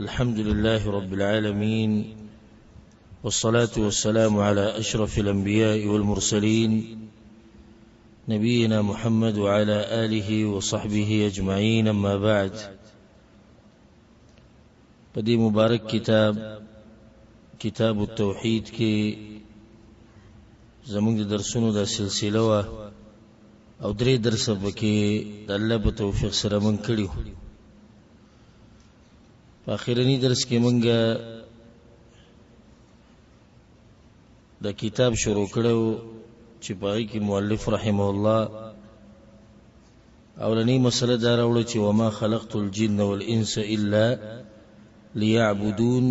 الحمد لله رب العالمين، والصلاة والسلام على أشرف الأنبياء والمرسلين نبينا محمد وعلى آله وصحبه أجمعين. أما بعد، بدي مبارك كتاب التوحيد کی زمونږ درسونو دا سلسله وا او درې درس پکې د الله په توفیق سره مونږ کړیو. په اخرنی درس کې مونږ د کتاب شروع کړو چې پای کې مؤلف رحمه الله اولنی مسله دا راوړه چې وما خلقت الجن والانس الا ليعبدون.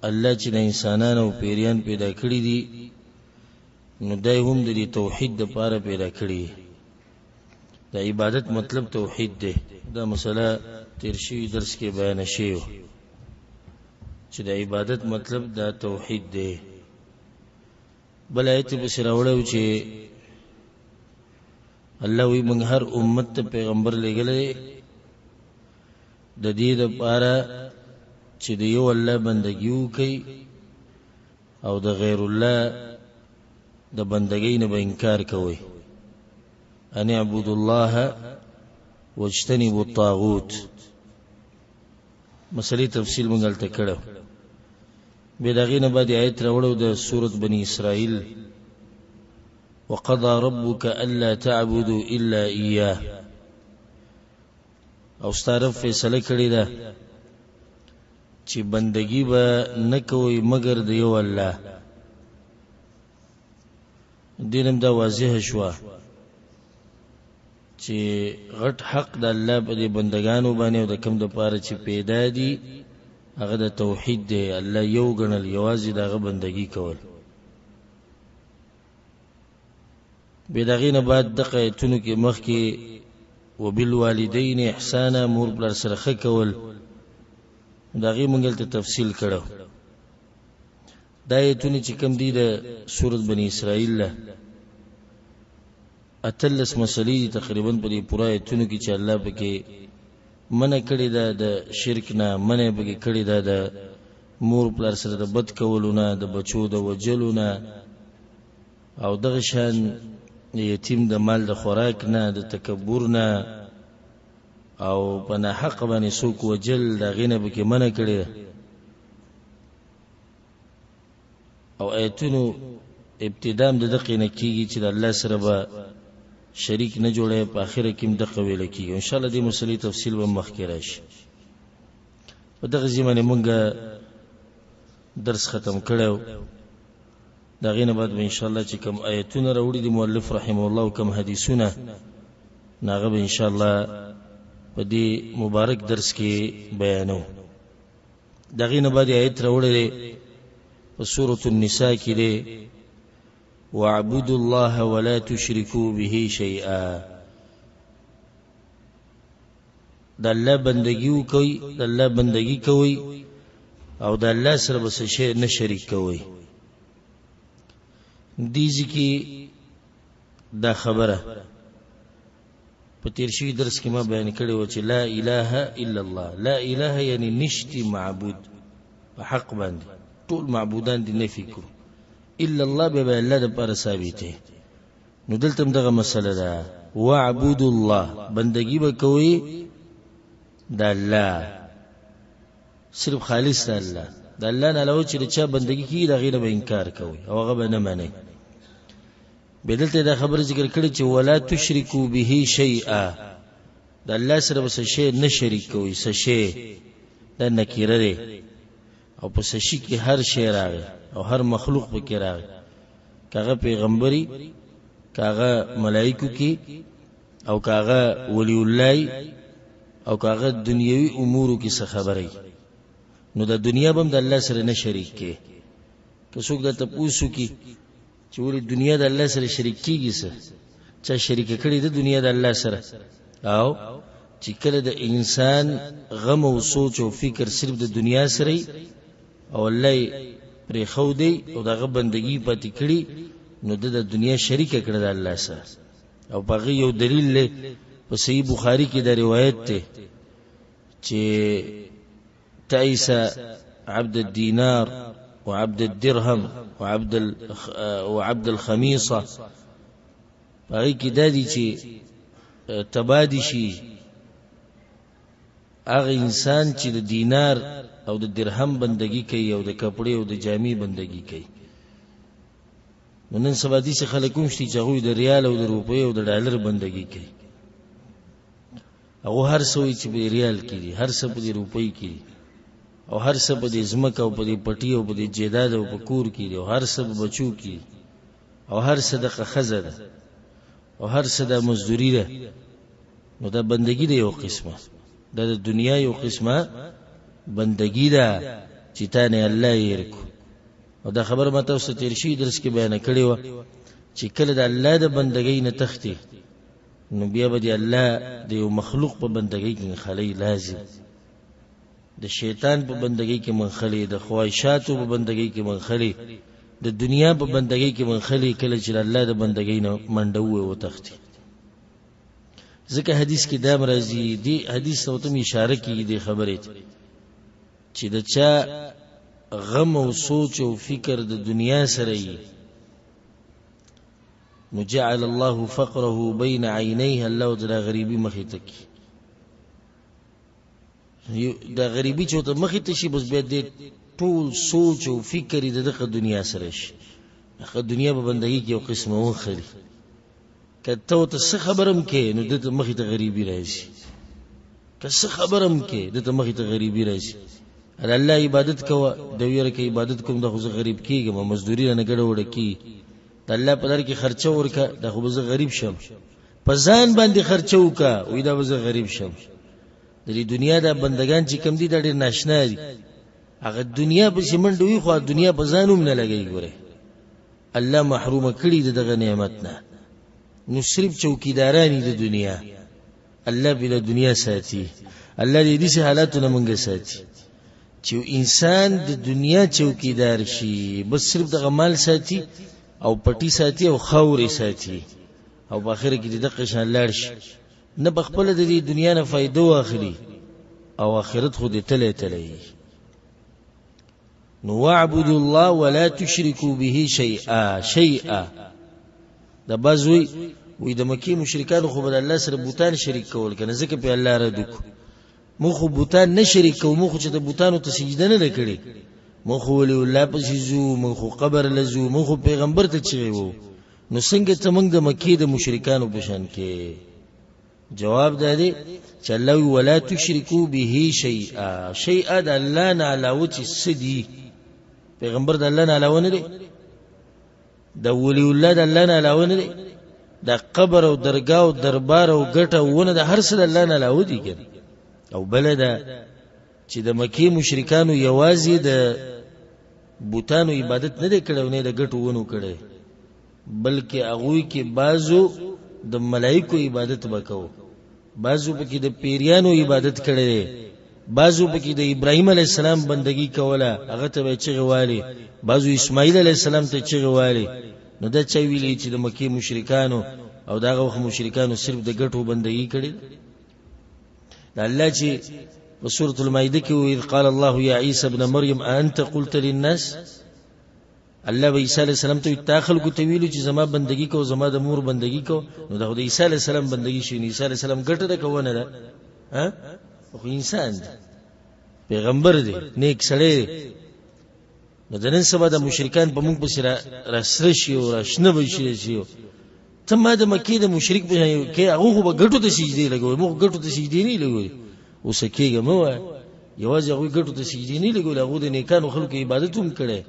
الله چې انسانان او پیریان پیدا کړی دي نو دای هم د توحید لپاره پیدا کړی. د عبادت مطلب توحید دی. دا مسله تیر شوی درس کې بیان شوی چې د عبادت مطلب دا توحید دی. بل آیت په سره وړو چې الله وی موږ هر امت ته پیغمبر لګلې د دې لپاره چې د یو الله بندګي وکړي او د غیر الله د بندګۍ نه به انکار کوي. ان اعبدوا الله واجتنبوا الطاغوت. مسلې تفصیل مونږ دلته کړو. به دغه نه بعد آیت راوړو د سورۃ بنی اسرائیل وقضى ربك الا تعبدوا الا اياه. او ستاره فیصله کړی ده چې بندگی به نه کوي مگر د یو الله. دینم دا واضح شو چې غټ حق د الله په دې بندگانو باندې او د کوم د پاره چې پیدا دي هغه د توحید دی. الله یو ګڼل، یوازې دغه بندگی کول. به دغه نه بعد د قیتونو کې مخ کې وبالوالدین احسانا، مور بلر سره ښه کول، دغه مونږ ته تفصیل کړو. دا ایتونه چې کوم دي د سورۃ بنی اسرائیل له اتلس مسلې تقریبا په دې پوره ایتونه کې چې الله پکې منع کړی دا د شرک نه، منع پکې کړی دا د مور بلر سره د بد کولونه، د بچو د وجلونه، او دغه شان یتیم د مال د خوراک نه، د تکبر نه، او په نه حق باندې څوک وجل دا غینه به کې منع کړي. او آیتونو ابتدام د دقیق نه کیږي چې د الله سره به شریک نه جوړي. په اخر کې هم دقیق ویل کیږي. ان شاء الله دې مسلې تفصیل به مخکې راشي. په دغه ځمانه مونږه درس ختم کړو. دا غینه بعد ان شاء الله چې کوم آیتونه راوړي د مؤلف رحم الله او کوم حدیثونه ناغه به ان شاء الله په دې مبارک درس کې بیانو. دغه نه بعد آیت راوړل په سورۃ النساء کې دی واعبدوا الله ولا تشركوا به شيئا. د الله بندگی وکوي، د الله بندگی کوي او د الله سره بس شی نه شریک کوي. دې ځکه دا خبره په تیر شوی درس کې ما بیان کړی و چې لا اله الا الله. لا اله یعنی نشتی معبود په حق باندې، ټول معبودان دي نفي کړو، الا الله به الله د پر ثابته. نو دلته دغه مسله ده واعبد الله، بندگی به کوي د الله، صرف خالص د الله. د الله نه علاوه چې چا بندگی کوي دا غیره به انکار کوي او هغه به نه مانی. بدلته دا خبر ذکر کړی چې ولا تشرکو به شیئا، د الله سره بس شی نه شریک کوي. څه شی دا نکیره ده او په څه شي کې هر شی راغی او هر مخلوق پکې راغی، کاغه پیغمبري، کاغه ملائکو کې، او کاغه ولی الله، او کاغه دنیوي امورو کې څه خبري. نو د دنیا بم د الله سره نه شریک کې. که څوک د تاسو کې چې ولې دنیا د الله سره شریک کیږي، څه چا شریک کړي د دنیا د الله سره، او چې کله د انسان غم او سوچ او فکر صرف د دنیا سره او الله پرې خو دی او دغه بندگی پاتې کړي، نو د دنیا شریک کړه د الله سره. او باغی یو دلیل له په صحیح بخاری کې دا روایت ته چې تعيس عبد الدينار وعبد الدرهم وعبد الخميصة باغي کی دادی چې تبادی شي هغه انسان چې د دینار او د درهم بندگی کوي او د کپڑے او د جامې بندگی کوي. نن سبا دي چې خلکو شتي چې هغه د ریال او د روپۍ او د ډالر بندگی کوي. هغه هر څه چې په ریال کې دي، هر څه په روپۍ کې دي، او هر څه په ځمکه او په پټي او په جیداد او په کور کې دي، او هر څه په بچو کې دي، او هر څه د خزه ده، او هر څه د مزدوری ده. نو دا بندگی ده یو قسمه، دا د دنیا یو قسمه بندگی ده چې تا نه الله یې رکو. او دا خبر ماته اوس تیر شي درس کې بیان کړی و چې کله د الله د بندګۍ نه تختی نو بیا به د الله د یو مخلوق په بندګۍ کې خلی لازم، د شیطان په بندګۍ کې منخلی، د خواهشاتو په بندګۍ کې منخلی، د دنیا په بندګۍ کې منخلی. کله چې الله د بندګۍ نه منډوي او تختی. ځکه حدیث کې دا مرضی دی، حدیث ته تم اشاره کیږي د خبرې چې د چا غم او سوچ او فکر د دنیا سره یې نو جعل الله فقره بین عینیه، الله د غریبی مخې ته کی. د غریبی چې ته مخې ته شي بس بیا د ټول سوچ او فکر د دغه دنیا سره شي. دغه دنیا په بندګۍ کې یو قسم وخري، کته ته څه خبرم کې نو د مخې ته غریبی راځي، که څه خبرم کې د مخې ته غریبی راځي. الله عبادت کوه، د ویره کې عبادت کوم د خو غریب کیږم، مزدوری نه ګډه وړه کی، د الله په لار کې خرچه ورکا، د خو زه غریب شم. په ځان باندې خرچه وکا، وې دا زه غریب شم. د دې دنیا د بندگان چې کم دي د ډېر ناشنا دي، هغه دنیا په سیمنډ وي خو دنیا په ځانوم نه لګي. ګوره الله محروم کړي دغه نعمت نه. نو صرف چوکیدارانی د دنیا، الله بل دنیا ساتي. الله دې دې حالاتونه مونږه ساتي چې انسان د دنیا چوکیدار شي، بس صرف دغه مال ساتي او پټي ساتي او خوري ساتي، او په اخر کې دغه شان لاړ شي، نه بخپل د دې دنیا نه فائدہ واخلي او آخرت خو دې تله تله. نو واعبدوا الله ولا تشركوا به شيئا. دا بازوی وې د مکی مشرکانو خو بل الله سره بوتان شریک کول کنه، ځکه په الله را دک مو خو بوتان نه شریک کوو، مو خو چې د بوتانو ته سجده نه کړي، مو خو ولي الله پسې زو، مو خو قبر لزو، مو خو پیغمبر ته چي وو. نو څنګه ته موږ د مکی د مشرکانو په شان کې؟ جواب دا دی چې الله ولا تشركوا به شيئا د الله نه علاوه چې سدي پیغمبر د الله نه علاوه نه دی، د ولی الله د الله نه علاوه نه دی، د قبر او درگاه او دربار او ګټه ونه د هر څه د الله نه علاوه دي ګر. او بل دا چې د مکی مشرکانو یوازې د بوتانو عبادت نه دی کړو، نه د ګټو ونو کړي، بلکې هغه کې بعضو د ملائکو عبادت وکاو، بعضو پکې د پیریانو عبادت کړي، بعضو پکې د ابراهیم علی السلام بندگی کوله، هغه ته چغه والی، بعضو اسماعیل علی السلام ته چغه والی. نو دا چا ویلي چې د مکی مشرکانو او دغه وخت مشرکانو صرف د ګټو بندگی کړي. دا الله چې په سورۃ المائده کې وی قال الله یا عیسی ابن مریم انت قلت للناس، الله عیسی علیہ السلام ته داخل کو تویل چې زما بندگی کو، زما د مور بندگی کو. نو د عیسی علیہ السلام بندگی شي، عیسی علیہ السلام ګټه ده کوونه ده، خو انسان دی، پیغمبر دی، نیک سړی دی. نو نن سبا د مشرکان په موږ پسې را سره شي او را شنه شي. ته ما د مکی د مشرک په کې هغه به ګټو ته سجدي لګوي، موږ ګټو ته سجدي نه لګوي. اوس کېږه مو یوازې هغه ګټو ته سجدي نه لګول، هغه د نیکانو خلکو عبادت هم کړي.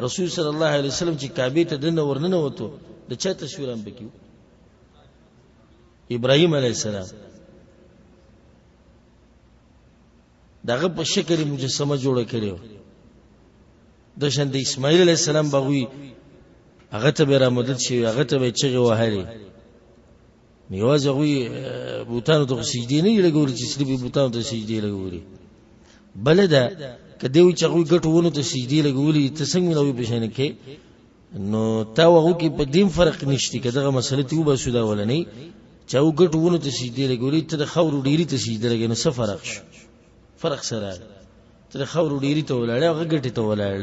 رسول صلی الله علیه وسلم چې کعبه ته دنه ورننه وته د چا تصویر هم پکې ابراهیم علیه السلام دغه په شکل مجسمه جوړه کړو. د شان د اسماعیل علیه السلام بغوی هغه ته را مدد شي، هغه ته چغه وهلي. نیواز هغه بوتانو ته سجدي نه لګول چې سړي بوتانو ته سجدي لګولي. بلدا کدی وی چې هغه ګټونه ته سجدي لګولي، ته څنګه نوې پېښنه کې نو تا وغه کې په دیم فرق نشتی کداغه مسله ته وبا سودا ولني چې هغه ګټونه ته سجدي لګولي، ته د خور ډيري ته سجدي لګنه څه فرق شو؟ فرق سره ته خاور ډیری ته ولاړ هغه ګټي ته ولاړ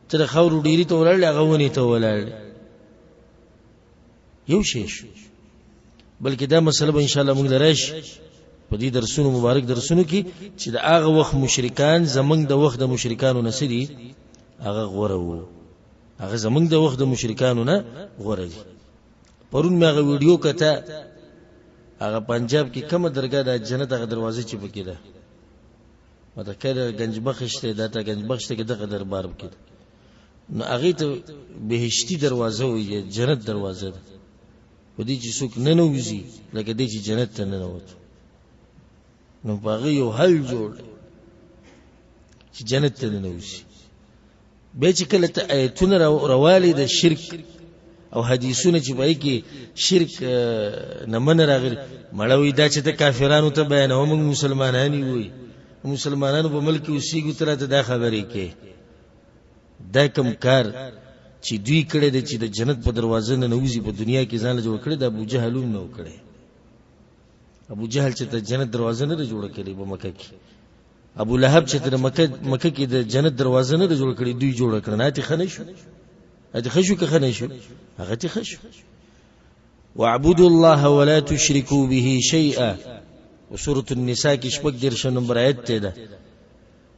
ته خاور ډیری ته ولاړ هغه ونی ته ولاړ یو شی بلکې دا مسله ان شاء الله موږ لراش په دې درسونو مبارک درسونو کې چې د هغه وخت مشرکان زمنګ د وخت د مشرکانو نسدي هغه غوړه وو هغه زمنګ د وخت د مشرکانو نه غوړه دي پرون مې هغه ویډیو کته هغه پنجاب کې کومه درګه د جنت هغه دروازه چې پکې ده مته کله گنج بخش ته دته گنج بخش ته دغه دربار کې نو هغه ته بهشتي دروازه وي جنت دروازه ده په دې چې څوک نه نوځي لکه دې چې جنت ته نه نوځي نو باغ یو حل جوړ چې جنت ته نه نوځي به چې کله ته آیتونه روالي د شرک او حدیثونه چې پای کې شرک نه من راغلي مړوي دا چې ته کافرانو ته بیانوم موږ مسلمانانی وي مسلمانانو په ملک اوسېږو تر ته دا خبرې کې دا کوم کار چې دوی کړه د چې د جنت په دروازه نه نوځي په دنیا کې ځان له جوړ کړي د ابو جهل نو کړي ابو جهل چې د جنت دروازه نه جوړ کړي په مکه کې ابو لهب چې د مکه کې د جنت دروازه نه جوړ کړي دوی جوړ کړي نه ته خنه شو اته خشو که خنه شو هغه ته خشو واعبدوا الله ولا تشركوا به شيئا وسوره النساء کې شپږ درشه نمبر آیت ته ده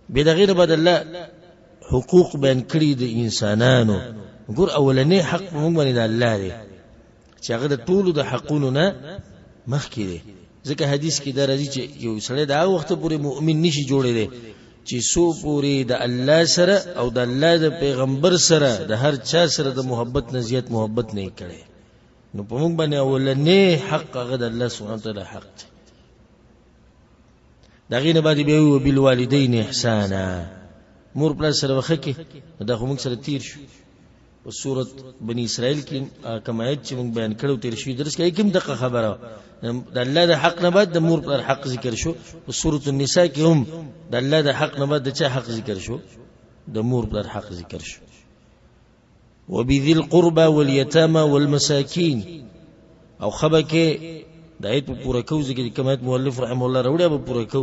به د غیر بدل الله حقوق بیان کړی د انسانانو ګور اولنې حق موږ باندې د الله دی چې هغه د ټولو د حقونو نه مخکې دی ځکه حدیث کې دا راځي چې یو سړی دا وخت پورې مؤمن نشي جوړېدی چې سو پورې د الله سره او د الله د پیغمبر سره د هر چا سره د محبت نه زیات محبت نه کړي نو په موږ باندې اولنې حق هغه د الله سبحانه وتعالى حق دی دا غینه باندې به او بالوالدین احسانا مور پر سره وخکه دا خو موږ سره تیر شو او سورۃ بنی اسرائیل کې کوم آیت چې موږ بیان کړو تیر شو درس کې کوم دغه خبره د الله د حق نه بعد د مور پر حق ذکر شو او سورۃ النساء کې هم د الله د حق نه بعد د چا حق ذکر شو د مور پر حق ذکر شو وبذي القربى واليتامى والمساكين او خبکه د آیت په پوره کو ذکر کوم آیت مؤلف رحم الله راوړی په پوره کو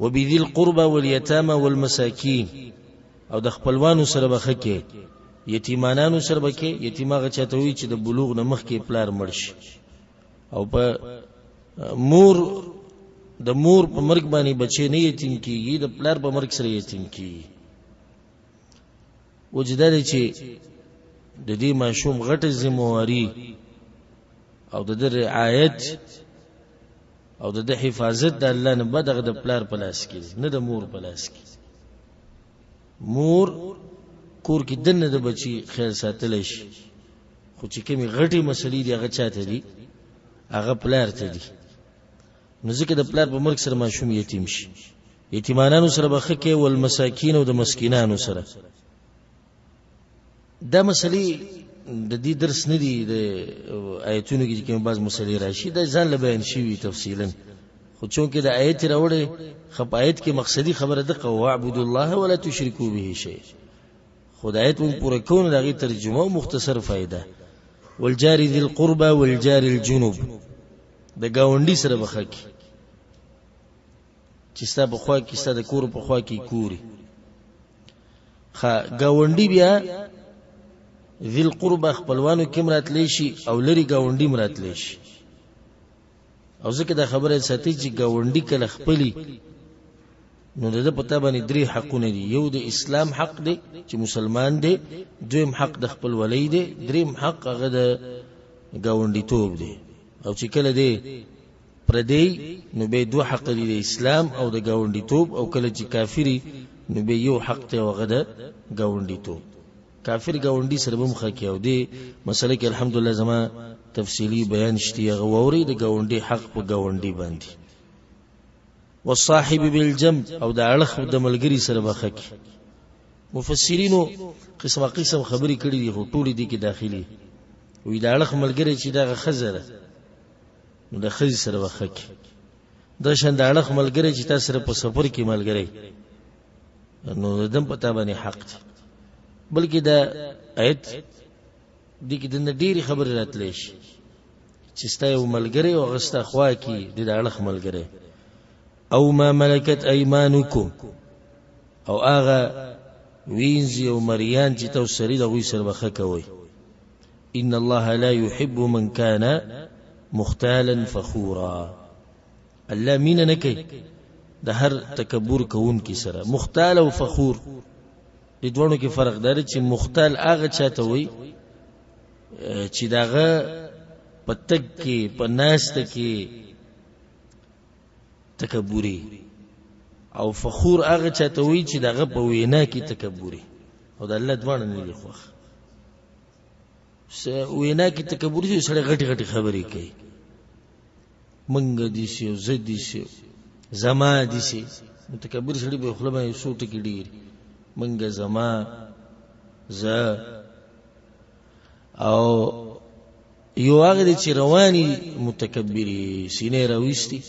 وبذي القربى واليتامى والمساكين او د خپلوانو سره بخکه یتیمانانو سره بکه یتیماغه چاته وی چې د بلوغ نه مخکې پلار مرشي او په مور د مور په مرګ باندې بچی نه یتیم کیږي د پلار په مرګ سره یتیم کیږي وجدار چې د دې ماشوم غټه ذمہواری او د رعایت او د حفاظت د الله نه بدغه د پلار په لاس کې نه د مور په لاس کې مور کور کې دنه د بچي خیر ساتل شي خو چې کومي غټي مسلې دی هغه چاته دي هغه پلار ته دي نو ځکه د پلار په مرګ سره ماشوم یتیم شي یتیمانانو سره بخکه ول مساکین او د مسکینانو سره دا مسلې د دې درس نه دی د آیتونو کې کوم بعض مسلې راشي د ځان له بیان شي تفصیلا خو چونکه د آیت راوړې خپ آیت کې مقصدی خبره ده واعبدوا الله ولا تشركوا به شيء خدایت مون پوره کول دغه ترجمه او مختصر فائدہ والجار ذي القربى والجار الجنوب د گاونډي سره بخک چې ستا په خوا کې ستا د کور په خوا کې کوري گاونډي بیا ذی القربى خپلوانو کې مراتلی شي او لري گاونډي مراتلی شي او ځکه دا خبره ساتي چې گاونډي کله خپلی نو د پتا باندې درې حقونه دي یو د اسلام حق دی چې مسلمان دی دویم حق د خپل ولی دی دریم حق هغه د گاونډي توب دی او چې کله دی پردی نو به دوه حق دي د اسلام او د گاونډي توب او کله چې کافری نو به یو حق ته هغه د گاونډي توب کافر گاونډي سره به مخه کې او دی مسله کې الحمدلله زما تفصیلی بیان شتي هغه ووري د گاونډي حق په گاونډي باندې والصاحب بالجنب او د اړخ د ملګری سره بخه کې مفسرینو قسمه قسم خبري کړي دي ټولې دي کې داخلي وې د اړخ ملګری چې دغه خزره نو د خزي سره بخه کې د شند اړخ ملګری چې تاسو سره په سفر کې ملګری نو دم پتا باندې حق دی بلکې دا آیت دې کې د ډېری خبرې راتلې شي چې ستا یو ملګری او غستا خوا کې د اړخ ملګری او ما ملكت ايمانكم او آغا وینزی او مریان چی تو سری دا غوی سر بخا کوي ان الله لا يحب من كان مختالا فخورا الله مين نکي د هر تکبر کون کی سره مختال او فخور د دوانو کې فرق دی چې مختال هغه چاته وي چې داغه پتک کې پناست کې تکبوري او فخور هغه چاته وي چې داغه په وینا کې تکبوري او د الله دوانو نه دی خوښ وینا کې تکبوري سره غټي غټي خبرې کوي منګ دي شي زدي شي زما دي شي متکبر سړي به خپل باندې سوټ کې ډیر منګ زما ز او یو هغه چې رواني متکبري سینې راويستي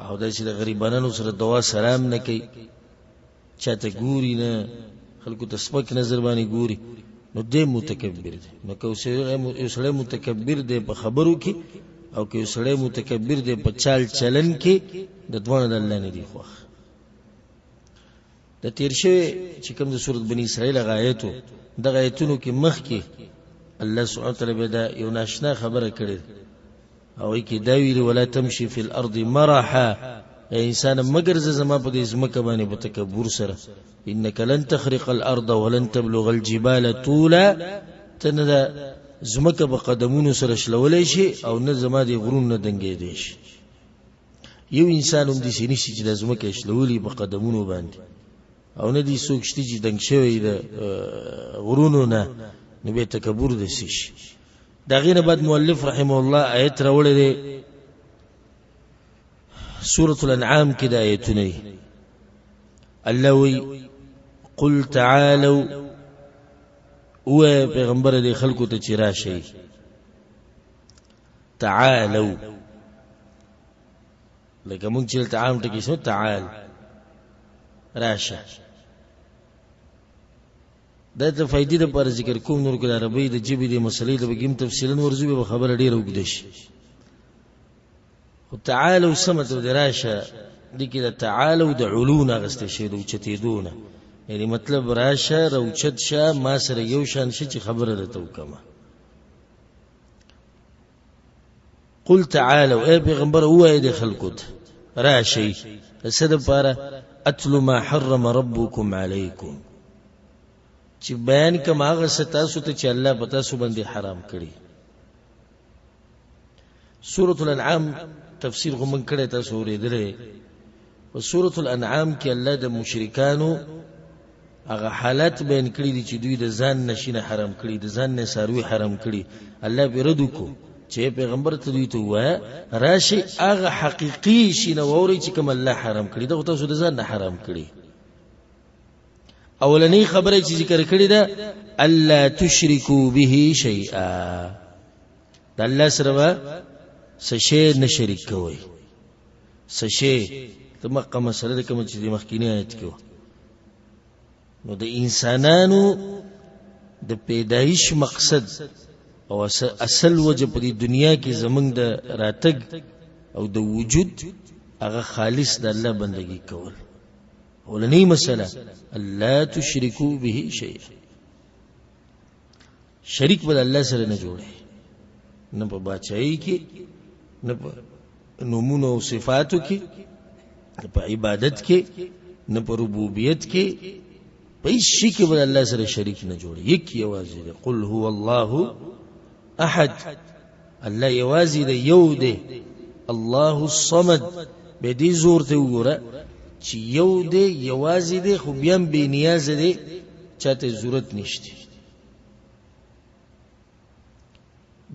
او د چې د غریبانو سره دوا سلام نه کوي چاته ګوري نه خلکو ته سپک نظر باندې ګوري نو دې متکبر دی نو که سړی متکبر دی په خبرو کې او که سړی متکبر دی په چال چلن کې د دوه د الله نه دی خوښ د تیر شوی چې کوم د سورۃ بنی اسرائیل غایتو د غایتونو کې مخ کې الله سبحانه وتعالى بدا یو ناشنا خبره کړې او یې کې دا ویلي ولا تمشي فی الارض مرحا انسان مگر زما په دې زمکه باندې په تکبر سره انك لن تخرق الارض ولن تبلغ الجبال طولا تندا زمکه په قدمونو سره شلولې شي او نه زما دي غرون نه دنګې دي شي یو انسان هم دي شي نشي چې د زمکه شلولې په قدمونو باندې او نه دي څوک شتي چې دنګ شوی د غرونو نه نو به تکبر دي شي دا غینه بعد مؤلف رحمه الله آیت راوړې ده سورة الانعام کې د آیتونه الله وی قل تعالوا او پیغمبر دې خلکو ته چې راشي تعالوا لکه مونږ چې تعام ټکی شو تعال راشه دا ته فائدې د پر ذکر کوم نور کله عربی د جبې د مسلې د بګیم تفصیلا ورزو به خبر ډیر وګد شي او تعالوا سمت دراشه دي کې د تعالوا د علونا غسته شي د چتیدونه یعنی مطلب راشه روچت شه ما سره یو شان شي چې خبره درته وکما قل تعالوا اي پیغمبر وای د خلقت راشي صد پاره اتلو ما حرم ربكم عليكم چې بیان کما غستا سو ته چې الله پتا سو باندې حرام کړی سورۃ الانعام تفسیر غمن کړه تاسو ورېدلې او سورۃ الانعام کې الله د مشرکانو هغه حالت بیان کړی دي چې دوی د ځان نشینه حرام کړی د ځان نه ساروي حرام کړی الله بیردو کو چې پیغمبر ته دوی ته وای راشي هغه حقيقي شینه ووري چې کوم الله حرام کړی دا تاسو د ځان نه حرام کړی اولنی خبره چې ذکر کړی ده الله تشرکو به شیئا د الله سره سشی نه شریک کوي سشی ته مقام مسله کوم چې د مخکینی آیت کې نو د انسانانو د پیدایش مقصد او اصل وجه په دنیا کې زمنګ د راتګ او د وجود هغه خالص د الله بندگی کول ولنی مسله الله تشرکو به شیء شریک بل الله سره نه جوړي نه په بچای کې نه په نومونو او صفاتو کې نه په عبادت کې نه په ربوبیت کې په شي کې بل الله سره شریک نه جوړي یک یوازې دی قل هو الله احد الله یوازې دی یو دی الله الصمد به دې زور ته وګوره چې یو دی یوازې دی خو بیا به نیاز دی چاته ضرورت نشته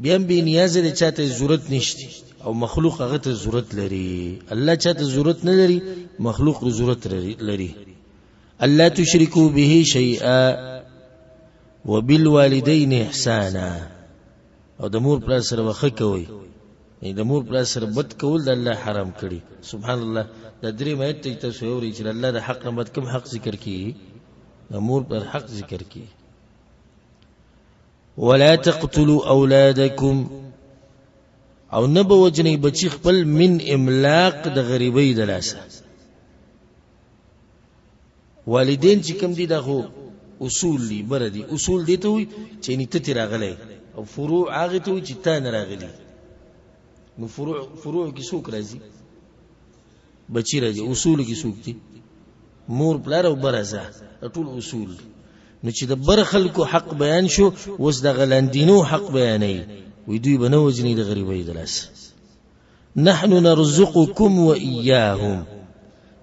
بیا به نیاز دی چاته ضرورت نشته او مخلوق هغه ته ضرورت لري الله چاته ضرورت نه لري مخلوق ضرورت لري الله تشركوا به شيئا وبالوالدين احسانا او د مور پر سره وخه کوي د مور پر سره بد کول د الله حرام کړي سبحان الله د درې مېت ته تصور چې الله د حق نه بد کوم حق ذکر کړي د مور پر حق ذکر کړي ولا تقتلوا اولادكم او نه به وجنی بچی خپل من املاق د غریبۍ د لاسه. والدین چې کوم دي دا خو اصول دي بر دي، اصول دي ته وي چې نیته راغلی، او فروع هغه ته وي چې تا نه راغلی. نو فروع کې څوک راځي؟ بچی راځي. اصول کې څوک دي؟ مور پلار او برزه، ټول اصول. نو چې د بر خلکو حق بیان شو، اوس د غلاندینو حق بیانوي، وی دوی به نه وجني د غریبۍ د لاسه. نحن نرزقكم وإياهم،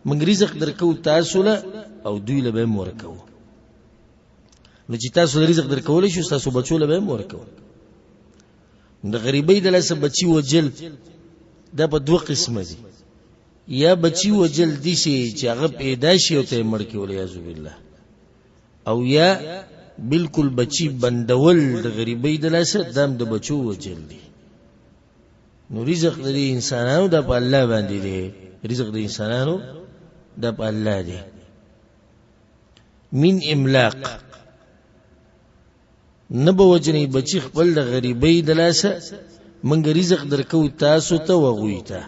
موږ رزق درکو تاسو له او دوی له به هم ورکو. نو چې تاسو رزق درکولی شو، تاسو بچو له به هم ورکو. د غریبۍ د لاسه بچی وجل دا په دوه قسمه دي. یا بچی وجل دي چې هغه پیدا شي او ته مړ کې ولیاذ بالله، او یا بالکل بچی بندول د غریبۍ د لاسه دام د بچو وجل دي. نو رزق د انسانانو د په الله باندې دی، رزق د انسانانو د په الله دی. من املاق، نبه وجنی بچی خپل د غریبۍ د لاسه، منګ رزق درکو تاسو ته وغوی ته.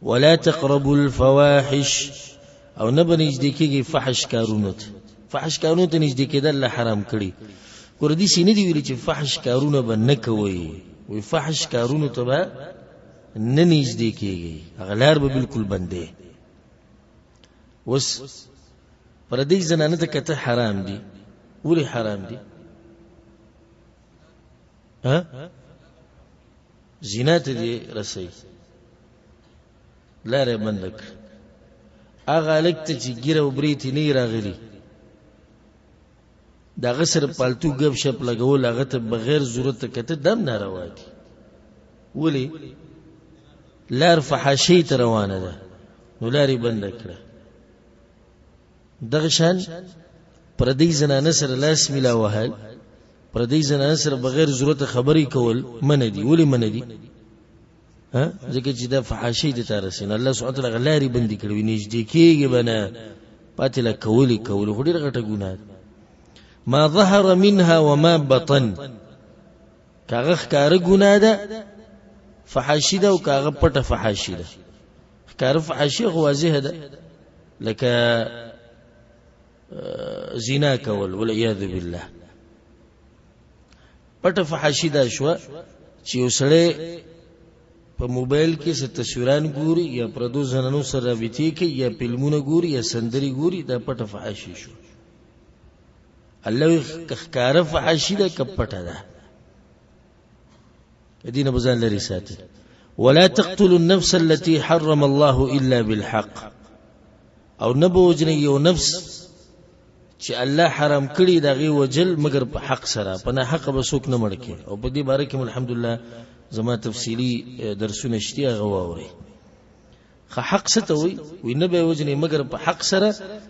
ولا تقربوا الفواحش، او نبه نږدې کېږي فحش کارونه ته. فحش کارونه ته نږدې کېدل الله حرام کړي. ګوره داسې نه دي ویلي چې فحش کارونه به نه کوئ، وی فحش کارونه ته به نه نږدې کېږي، هغه لار به بالکل بندې. اوس پردۍ زنانه ته کته حرام دي. ولې حرام دي؟ زنا ته دي رسي، لاره بند کړ. هغه هلک ته چې ګیره و برېتې نه راغلي، د هغه سره پالتو ګپ شپ لګول، هغه ته بغیر ضرورت کته دم ناروا دي. ولې؟ لار فحاشۍ ته روانه ده، نو لارې بنده کړه. دغه شان پردۍ زنانه سره لاس میلا وهل، پردۍ زنانه سره بغیر ضرورت خبرې کول منع دي. ولې منع دي؟ ځکه چې دا فحاشۍ ته رسېنه. الله سبحانه وتعالی لارې بندې کړې، نږدې کېږي به نه، پاتې له کولې خو ډېره غټه ګناه ده. ما ظهر منها وما بطن، کاغه ښکاره ګناه ده فحاشي ده، او کاغه پټه فحاشي ده. ښکاره فحاشي خو واضحه ده، لکه زنا کول والعیاذ بالله. پټه فحاشي ده شو چې یو سړی په موبایل کې څه تصویران ګوري، یا پردو زنانو سره رابطې کوي، یا فلمونه ګوري، یا سندرې ګوري، دا پټه فحاشي شو. الله ښکاره فحاشي ده که پټه ده، دینه به ځان لرې ساتي. ولا تقتلوا النفس التي حرم الله الا بالحق، او نه به وجنئ یو نفس چې الله حرام کړي دغه وجل مگر په حق سره، په نه حق به څوک نه مړ کړي. او په دې باره کې الحمدلله زما تفصیلی درسونه شته، هغه واورئ. خو حق څه ته وایي؟ نه به وجنئ مگر په حق سره،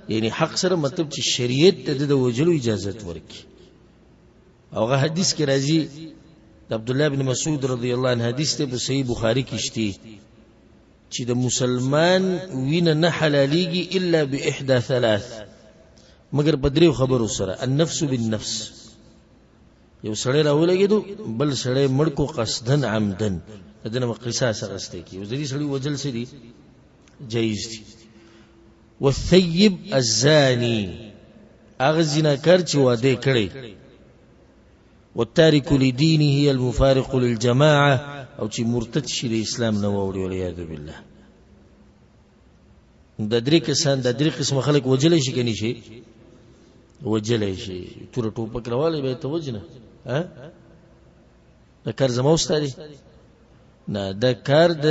یعنی حق سره مطلب چې شریعت ته د وجلو اجازه ورکړي. او هغه حدیث کې راځي د عبد الله بن مسعود رضی الله عنه، حدیث ته په صحیح بخاری کې شته چې د مسلمان وینه نه حلاليږي الا باحدى ثلاث، مگر په دریو خبرو سره. النفس بالنفس، یو سړی راولګېدو بل سړی مړ کو قصدن عمدن، دنه قصاص اغسته کی، وزدي سړی وجل سړي جایز دي. والثيب الزاني، اغه زناکار چې واده کړي. والتارك لدينه المفارق للجماعه، او چې مرتد شي د اسلام نه ووري والعياذ بالله. د درې کسان، د درې قسم خلک وجل شي کني شي، وجل شي. تور ټوپک راواله به توجنه دا کار زما واستاري نه، دا کار د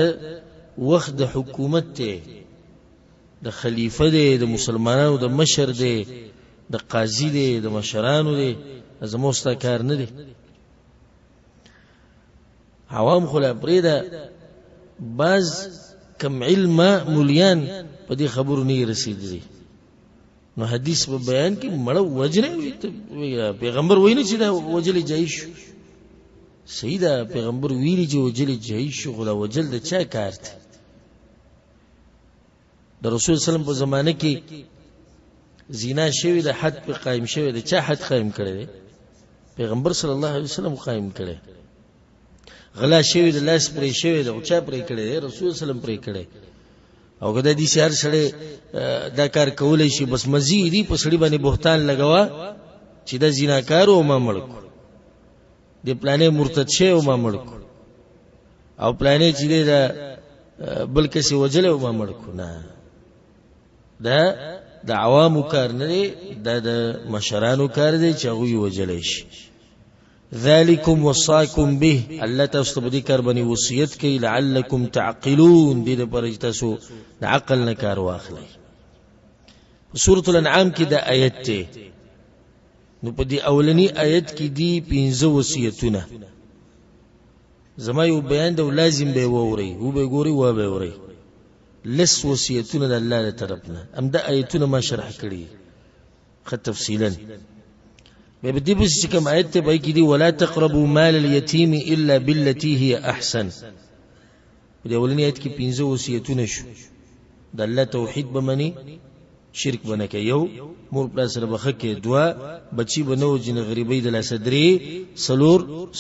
وخت د حکومت ته، د خلیفہ دی، د مسلمانانو د مشر دی، د قاضي دی، د مشرانو دی، زما واستا کار نه دی. عوام خلا پریدا، بعض کم علم مولیان په دې خبرو نه رسیدلی. نو حدیث په بیان کې مړ وجنه وي، پیغمبر ویني چې دا وجل جایز شو. صحیح ده، پیغمبر ویلي چې وجل جایز شو، خو دا وجل د چا کار دی؟ د رسول سلام په زمانه کې زنا شوی، د حد په قائم شوی، د چا حد قائم کړی دی؟ پیغمبر صلی الله علیه وسلم قائم کړی. غلا شوی د لاس پرې شوی د چا پرې کړي رسول سلام پرې کړي او کدا دې شهر سره دا کار کولای شي بس مزيدي په سړي باندې بهتان لګوا چې دا زیناکار او ما مړ کو د پلانې مرتد شه او ما مړ کو او پلانې چې دا بلکې سی وجل او ما مړ کو نه دا د عوامو کار نه دی دا د مشرانو کار دی چې هغه وجل شي ذالکم وصاکم به الله تاسو ته دې کار باندې وصیت کوي لعلکم تعقلون دې لپاره چې تاسو د عقل نه کار واخلئ سورۃ الانعام کې دا آیت ته نو په دې اولنی آیت کې دی 15 وصیتونه زما یو بیان د لازم به ووري او به ګوري و به ووري لس وصیتونه د الله طرف نه ام دا آیتونه ما شرح کړی خ تفصیلا به دې بس کوم آیت ته به کې دی ولا تقربوا مال اليتيم الا بالتي هي احسن په دې اولنی آیت کې 15 وصیتونه شو د الله توحید به منی شرک بنه کې یو مور پر سره بخه کې دوا بچي بنو جن غریبۍ د لاسدري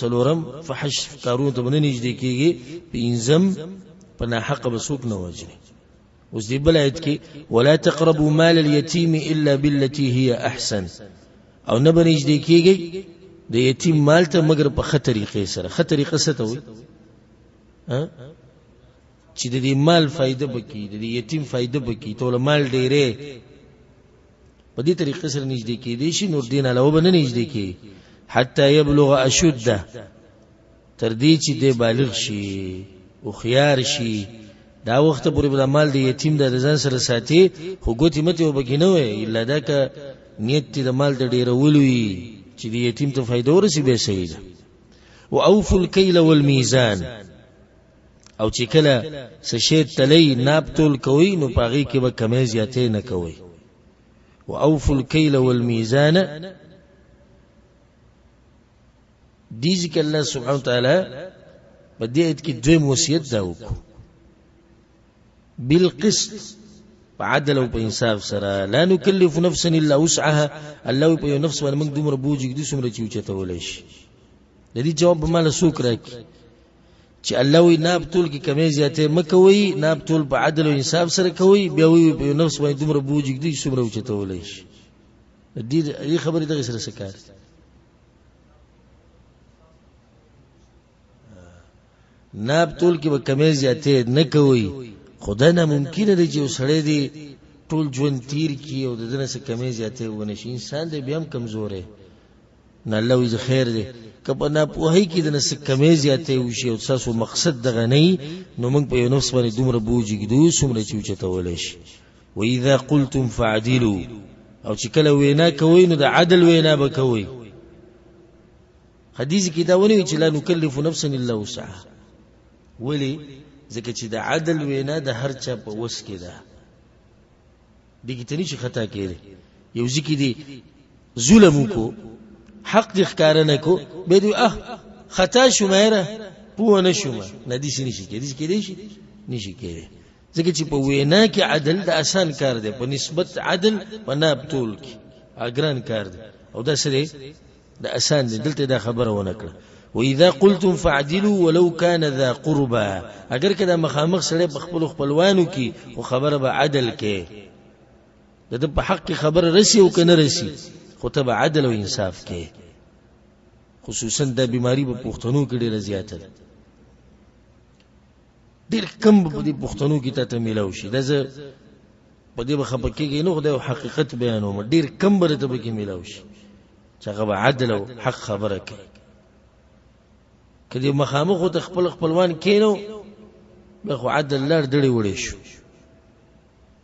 سلورم فحش کارون ته بنه نږدې کېږي پینځم پنا حق بسوک نه وجني اوس دې بل آیت کې ولا تقربوا مال اليتيم الا بالتي هي احسن او نه بنږدې کېږي د یتیم مال ته مگر په خطرې سره خطرې څه وي چې د دې مال فائدہ بکی د یتیم فائدہ بکی ټول مال ډېرې په دې طریقې سره نږدې کېدې شي نور دین علاوه به نه نږدې کېږي حتی یبلغ اشده تر دې چې د بالغ شي او خيار شي دا وخت پورې د مال د یتیم د ځان سره ساتي خو ګوتې مته وبګینه وي الا دا ک نیت د مال د ډېرولوي چې د یتیم ته فائدہ ورسي به صحیح ده او اوفوا الكيل والميزان او چې کله سشي تلی ناب تول کوي نو پاغي کې به کمې زیاتې نه کوي او اوفوا الكيل والميزان دې ځکه الله سبحانه وتعالى په دې ایت کې دویم وصیت دا وکړو بالقسط عدل او په انصاف سره لا نكلف نفسا الا وسعها الله په یو نفس باندې موږ دومره بوجي دي څومره چې وچته ولې شي د دې جواب به مال سوک راکړي چې الله وی ناب ټول کې کمې زیاتې مکوي ناب ټول په عدل او انصاف سره کوي بیا وی په نفس باندې دومره بوجي دي څومره وچته ولې شي دې خبرې دغه سره سکار ناب ټول کې به کمې زیاتې نه کوي خدای نه ممکن دی چې سړی دی ټول ژوند تیر کی او د دنه څخه کمې زیاتې ونه شي انسان دی بیا هم کمزور دی نه الله وی خیر دی کله نه په هي کې د نس کمې زیاتې وشي او تاسو مقصد دغه نه نو موږ په یو نفس باندې دومره بوجي کېدو څومره چې چته ولې شي و اذا قلتم فعدلوا او چې کله وینا کوي نو د عدل وینا به کوي حدیث کې دا ونی چې لا نکلف نفسا الا وسعها ولی ځکه چې د عدل وینا د هر چا په وس کې ده دغه ته نشي خطا کېږي یو ځکه دی ظلم کو حق د ښکار نه کو به دی خطا شومره پوه نه شوم نه دي شي نشي کېږي نشي کېږي ځکه چې په وینا کې عدل د آسان کار دی په نسبت عدل په ناب طول کې اګران کار دی او دا سره د آسان دی دلته دا خبره ونه کړه واذا قلتم فعدلوا ولو كان ذا قربى اگر کدا مخامخ سره په خپلوانو کې خو خبره به عدل کې د په حق خبر رسی او کنه رسی خو ته به عدل او انصاف کې خصوصا د بیماری په پښتنو کې ډیره زیاته ده ډیر کم په دې پښتنو کې ته ملاوي شي دغه په دې بخپکیږي نو د حقیقت بیانوم ډیر کم برته به کې ملاوي شي چې هغه عدل او حق خبره کوي کله مخامخ ته خپلوان کینو به خو عدل لار ډړې وړې شو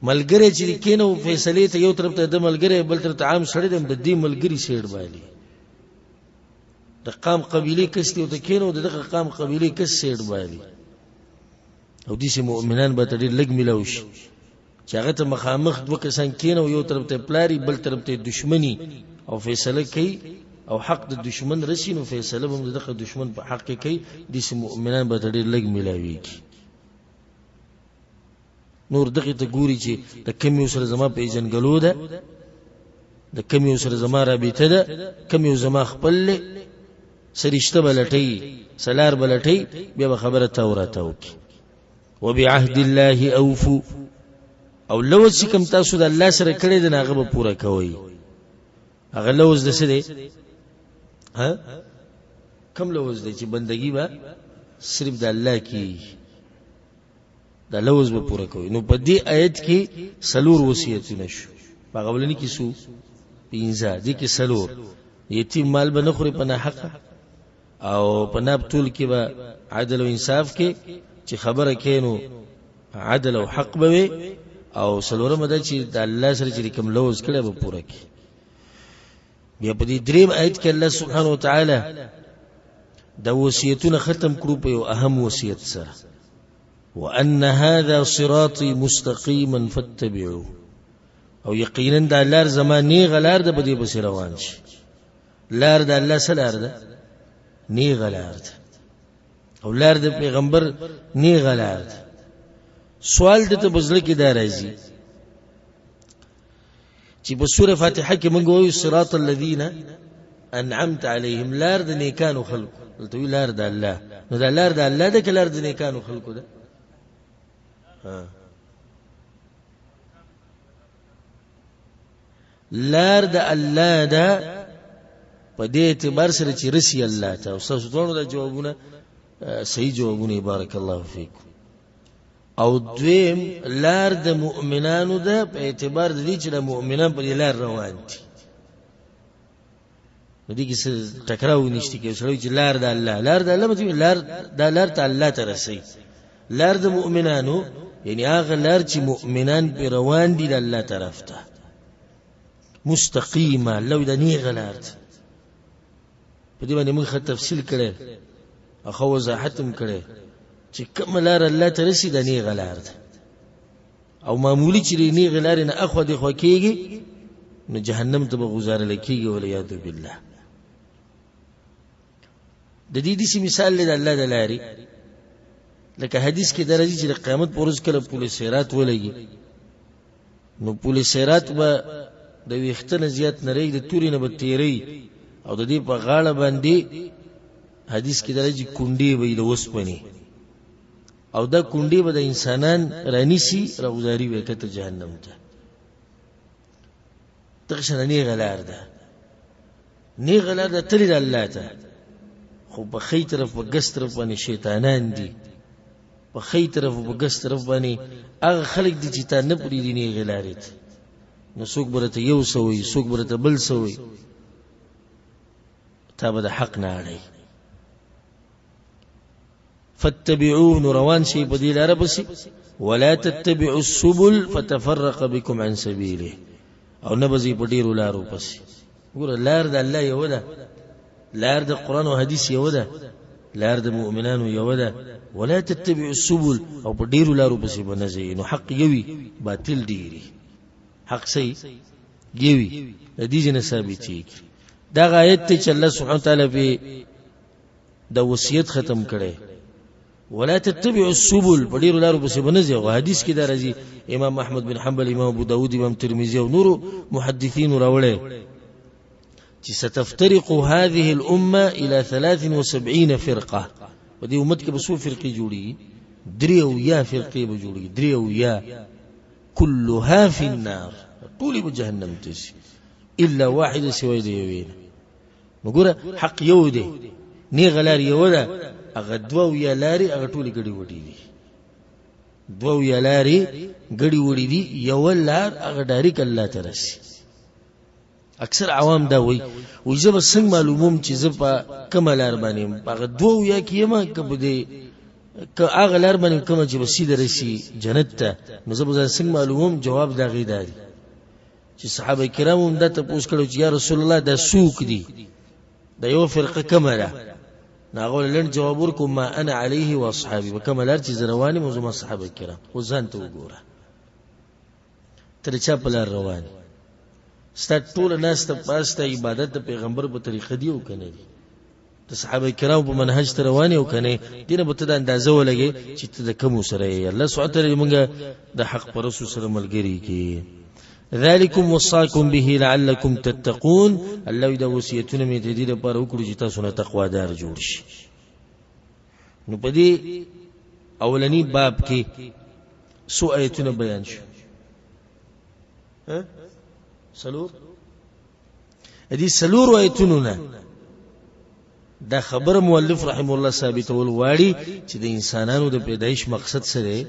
ملګری چې کینو فیصله ته یو طرف ته د ملګری بل طرف ته عام سړی د دې ملګری سیړ بالی د قام قبيله کس ته کینو دغه قام قبيله کس سیړ بالی او دې مؤمنان به ډېر لګ ملاوي شي چې هغه ته مخامخ دوه کسان کینو یو طرف ته پلاری بل طرف ته دشمنی او فیصله کوي او حق د دشمن رسی نو فیصله هم دغه دشمن په حق کې کوي د مؤمنان به ډېر لګ ملاوي نور دغه ته ګوري چې د کم یو سره زما په جنګلو ده د کم یو سره زما رابطه ده کم یو زما خپل سرشته بلټي سلار بلټي بیا خبره تورات وکي وبعهد الله اوفو او لوز چې کوم تاسو د الله سره کړی د هغه به پوره کوي هغه لوز د څه دی ها کوم لوز دی چې بندگی به صرف د الله کی دا لوز به پوره کوي نو په دې آیت کې سلور وصیتونه شو په غولنی کې سو پینځه دي کې سلور یتیم مال به نه خوري په نه حق او په ناب طول کې به عدل او انصاف کې چې خبره کینو عدل او حق به او سلورم ده چې د الله سره چې کوم لوز کړي به پوره کړي بیا په دې دریم آیت کې الله سبحانه و تعالی دا وصیتونه ختم کړو په یو اهم وصیت سره وان هذا صراطي مستقيما فاتبعوه او یقینا د الله زمانه غلار د بده بس روان شي لار د الله سلار ده نی غلار ده او لار د پیغمبر نی غلار ده سوال دته بزله کې دا راځي چې په سوره فاتحه کې موږ وایو صراط الذين انعمت عليهم لار د نیکانو خلق دلته وی لار د الله نو دا لار د الله د کلار د نیکانو خلقو ده لار د الله ده په دې اعتبار سره چې رسی الله ته او تاسو ټول د جوابونه صحیح جوابونه بارک الله فیکم او دویم لار د مؤمنانو ده په اعتبار د دې چې د مؤمنان په لار روان دي نو دې کې څه ټکراو نشته کې سره چې لار د الله مته لار د لار ته الله ته رسي لار د مؤمنانو یعنی هغه لار چې مؤمنان په روان دي د الله طرف ته مستقیمه لو د نه غلار په دې باندې موږ تفصیل کړل اخو وضاحت هم کړل چې کوم لار الله ته رسي د نه غلار ده او معمولی چې نه غلار نه اخو د خو کېږي نو جهنم ته به گزارل کېږي ولیا ذو بالله د دې مثال له الله د لاري لکه حدیث کې درځي چې د قیامت پر ورځ کله پولیس سیرات ولګي نو پولیس سیرات به د ویختنه زیات نری د توري نه به تیری او د دې په غاړه باندې حدیث کې درځي کونډي وي د وسپنی او دا کونډي به د انسانان رانیسی راوزاری وکړه جهنم ته تخشن نه غلار ده نه غلار ده تل الله ته خو په خې طرف په ګس طرف باندې شیطانان دي په خې طرف په ګس طرف باندې هغه خلک دي چې تا نه پوری دي نه غلارت نو څوک برته یو سوي څوک برته بل سوي تا به د حق نه اړي فاتبعوه روان شي په دې لار بسي ولا تتبعوا السبل فتفرق بكم عن سبيله او نبزي په ډیرو لارو پسې ګوره لار د الله یو ده لار د قران او حديث یو ده لار د مؤمنانو یو ده ولا تتبعوا السبل او په ډیرو لارو پسې بنځي نو حق یوي باطل ډیری حق صحیح یوي د دې جن ثابتي دا آیت چې الله سبحانه وتعالى په د وصیت ختم کړي ولا تتبعوا السبل په ډیرو لارو پسې بنځي او حدیث کې دا راځي امام احمد بن حنبل امام ابو داود امام ترمذی او نور محدثین راوړي چې ستفترق هذه الامه الى 73 فرقه په دې امت کې به څو فرقې جوړي دریو یا فرقې به جوړي دریو یا كلها في النار طول بجهنم تشي الا واحده سوى ديوين وګوره حق یو دی نه غلار یو ده هغه دوه یا لاري هغه ټولي ګډي وډي دي دوه یا لاري ګډي وډي دي یو لار هغه ډایرک الله ترسي اکثر عوام دا وای زه څنګه معلوموم چې زه په کومه لار باندې هغه دوه یا کیما کبه دي که هغه لار باندې کوم چې بسید رسی جنت ته نو زه به څنګه معلوموم جواب دا غي دی چې صحابه کرامو دا ته پوښتنه کړو چې یا رسول الله دا سوق دي دا یو فرقه کومه ده ناغول لن جواب ورکو ما انا عليه واصحابي وكما لار چې زرواني موضوع صحابه کرام وزن ته وګوره تر چا په لار رواني ست ټول ناس ته پاسته عبادت پیغمبر په طریقه دی او کنه دي د صحابه کرام په منهج ته رواني او کنه دینه به ته د اندازه ولګي چې ته د کوم سره الله سبحانه تعالی موږ د حق پر رسول سره ملګری کی ذالکم وصاکم به لعلکم تتقون. الله دا وصیتونه می دې لپاره وکړو چې تاسو نه تقوا دار جوړ شي. نو په دې اولنی باب کې سو آیتونه بیان شو. سلور دې سلور آیتونه نه دا خبر مؤلف رحم الله ثابتول واړي چې د انسانانو د پیدایش مقصد سره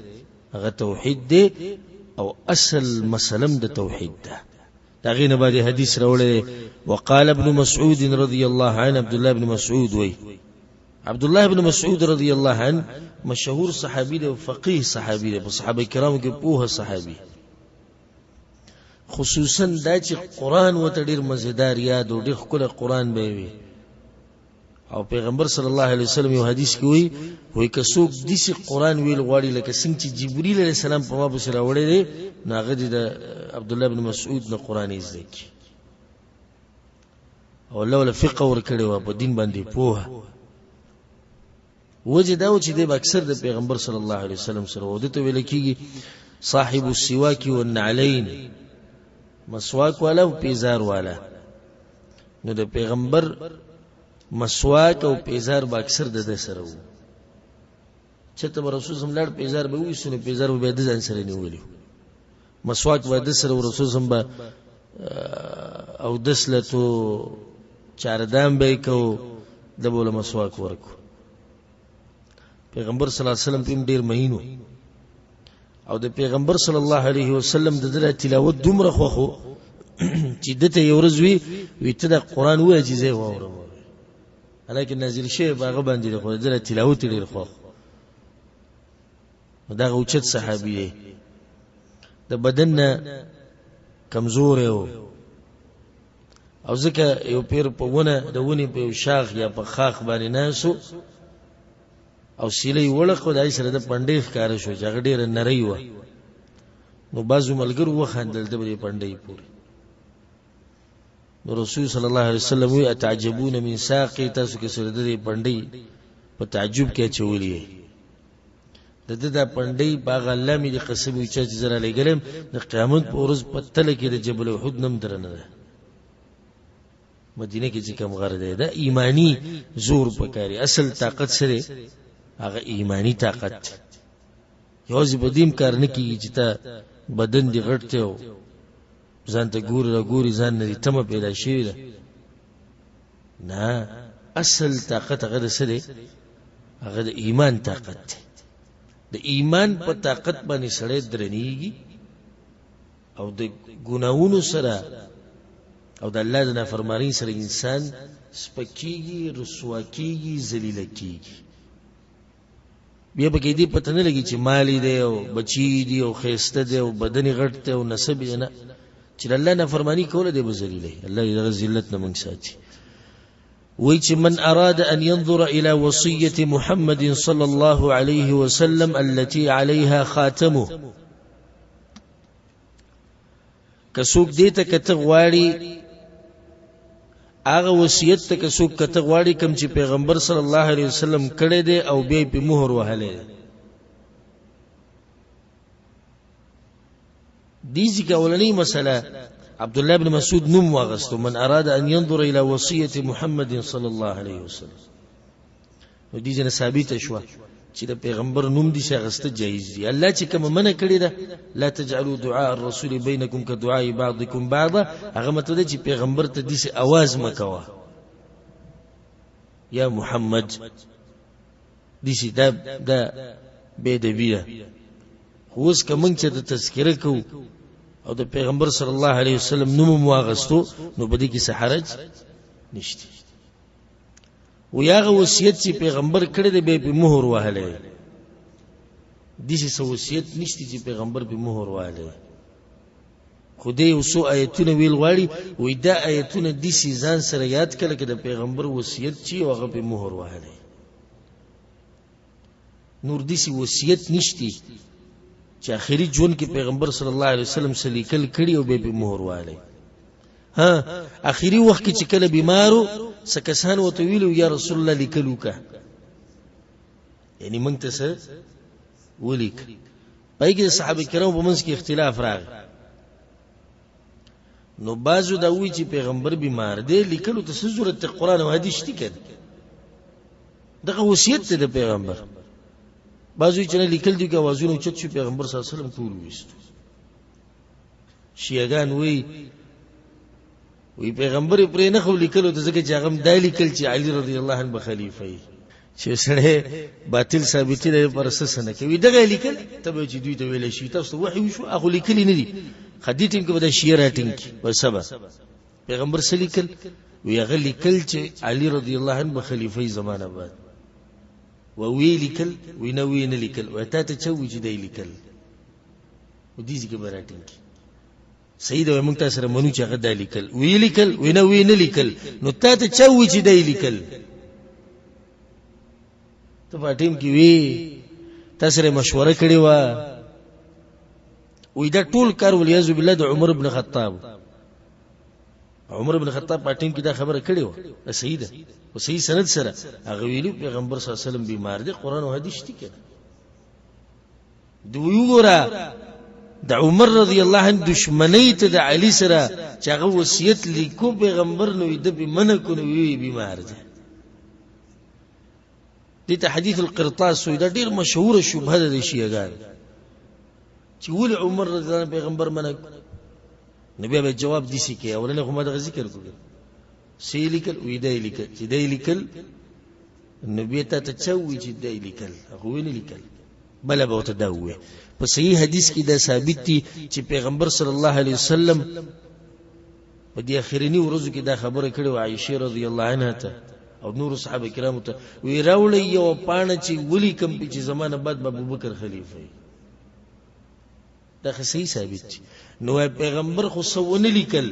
هغه توحید دی او اصل مسلم د توحید ده. دا غینه باندې حدیث راوړل. وقال ابن مسعود رضی الله عنه، عبد الله بن مسعود وی، عبد الله بن مسعود رضی الله عنه مشهور صحابي دی او فقيه صحابي دی، په صحابه کرامو کې پوهه صحابي، خصوصا دا چې قران وته ډیر مزیدار یاد او ډیر ښکلی قران به وي. او پیغمبر صلی الله علیه وسلم یو حدیث کې وی که څوک دسی قران ویل غواړي لکه څنګه چې جبرئیل علیه السلام په ما بسره وړي دی، نو هغه د عبد الله بن مسعود نه قران زده کی او الله ول فقه ور کړی و په دین باندې پوهه. وجه دا و چې د اکثر د پیغمبر صلی الله علیه وسلم سره ودته ویل کیږي صاحب السواک والنعلین، مسواک والا او پیزار والا. نو د پیغمبر مسواک او پیزار با اکثر د سره وو. چته رسول صلی الله علیه وسلم پیزار به وښنه، پیزار به د ځان سره نیولی، مسواک به د سره رسول صلی الله علیه وسلم او دسلتو چاردام به کو د بوله مسواک ورکو. پیغمبر صلی الله علیه وسلم په ډیر مهینو او د پیغمبر صلی الله علیه وسلم د دره تلاوت دومره خوخو چې دته یو ورځ وی ته د قران وایي چې زه واورم، لیکن نازل شی باغ باندې خو دره تلاوت ډیر خوخ. دا غوچت صحابي دی، د بدن کمزور او ځکه یو پیر په ونه د ونی په شاخ یا په خاخ باندې ناسو او سیلې وړخو دای سره د پندې ښکار شو چې هغه ډیر نری و. نو بازو ملګرو وخندل د دې پندې پوري. نو رسول صلی الله علیه وسلم وی اتعجبون من ساقی، تاسو کې سره د دې پندې په تعجب کې چولې د د پندې باغ الله می دي قسم وی چې زرا لګلم د قیامت په ورځ په تل کې د جبل احد نم درنه ده. مدینه کې چې کوم غر دی دا ایمانی زور پکاري، اصل طاقت سره هغه ایمانی طاقت. یوځ بدیم کار نه کیږي چې ته بدن دی غټته او ځان ته ګوري ځان نه تمه پیدا شي ده. نه، اصل طاقت هغه سره هغه د ایمان طاقت دی. د ایمان په طاقت باندې سره درنیږي او د ګناوونو سره او د الله د نافرمانی سره انسان سپکیږي، رسوا کیږي، ذلیل کیږي. بیا به کې دې پته نه لګي چې مالی دی او بچی دی او خیسته دی او بدن غټ دی او نسب دی، نه، چې الله نافرمانی کوله دی به ذلیل. الله دې ذلت نه موږ ساتي. وی چې من اراد ان ينظر الى وصيه محمد صلى الله عليه وسلم التي عليها خاتمه، کڅوک دې ته کته غواړي هغه وصیت ته کڅوک کته غواړي کوم چې پیغمبر صلی الله علیه وسلم کړی دی او بیا په مهر وهلې دي. ځکه اولنی مسله عبد الله بن مسعود نوم واغستو، من اراد ان ينظر الى وصيه محمد صلى الله عليه وسلم. نو دي جن ثابت شو چې د پیغمبر نوم دي شغسته جایز دي. الله چې کوم منع کړی ده لا تجعلوا دعاء الرسول بينكم كدعاء بعضكم بعضا، هغه مطلب چې پیغمبر ته دي आवाज مکوا یا محمد دي شي دا به د بیا خوس کوم چې د تذکره کو او د پیغمبر صلی الله علیه وسلم نوم واغستو، نو بده کې سحرج نشته. و یاغه وصیت چې پیغمبر کړی دی به په مهر وهله دي چې وصیت نشته چې پیغمبر په مهر وهله. خدای اوسو آیتونه ویل غواړي وې دا آیتونه دي چې ځان سره یاد کړه کې د پیغمبر وصیت چې هغه په مهر وهله. نور دي چې وصیت نشته چې اخري ژوند کې پیغمبر صلی الله علیه وسلم سره لیکل کړي او به په مهر وهله. ها اخري وخت کې چې کله بیمارو سکسان وته ویلو یا رسول الله لیکلو کا، یعنی موږ ته څه ولیک. پای کې صحابه کرام په منځ کې اختلاف راغی نو بازو دا وی چې پیغمبر بیمار دی لیکلو ته څه ضرورت ته قران او حدیث دي کړي دغه وصیت دی د پیغمبر بازو چې لیکل دي که وازونه چت شو پیغمبر صلی الله علیه وسلم ټول وست شیعاګان وی پیغمبر پرې نه خو لیکلو ته ځکه چې هغه د لیکل چې علی رضی الله عنه خلیفہ وي چې سره باطل ثابتې ده پر اساس نه کوي دغه لیکل ته چې دوی ته ویل شي تاسو وحی شو هغه لیکل نه دي حدیث کې به شیعه راټینګ په سبا پیغمبر صلی الله علیه وسلم وی هغه لیکل چې علی رضی الله عنه خلیفہ زمانه بعد وی لیکل وی نه لیکل او ته چوي چې دی لیکل و دې ځکه براټینګ سید او موږ تاسو سره منو چې هغه د لیکل وی لیکل وی نه لیکل نو ته چوي چې دی لیکل ته په ټیم کې وی تاسو سره مشوره کړې و وې دا ټول کار ولیاذ بالله د عمر ابن خطاب په ټیم کې دا خبره کړې و سیده او صحیح سند سره هغه ویلو پیغمبر صلی الله علیه وسلم بیمار دی قران او حدیث دي کړه دوی وګوره د عمر رضی الله عنه دشمنی ته د علی سره چې هغه وصیت لیکو پیغمبر نو د بمنه کو وی بیمار دی دته حدیث القرطاس دا ډیر مشهور شبهه ده شیعاګان چې ول عمر رضی الله عنه پیغمبر منه نبی به جواب دي سي کې اولنه کومه د ذکر کوي سی لیکل وی دی لیکل چې دی لیکل نبی ته چوي چې دی لیکل هغه ویل لیکل بل به ته داوي په صحیح حدیث کې دا ثابت دي چې پیغمبر صلی الله علیه وسلم په دې اخرنی ورځو کې دا خبره کړې و عائشه رضی الله عنها ته او نور صحابه کرامو ته وی راولې یو پانه چې ولي کم چې زمانه بعد ابوبکر خلیفہ دا صحیح ثابت دي نو پیغمبر خو سونه لیکل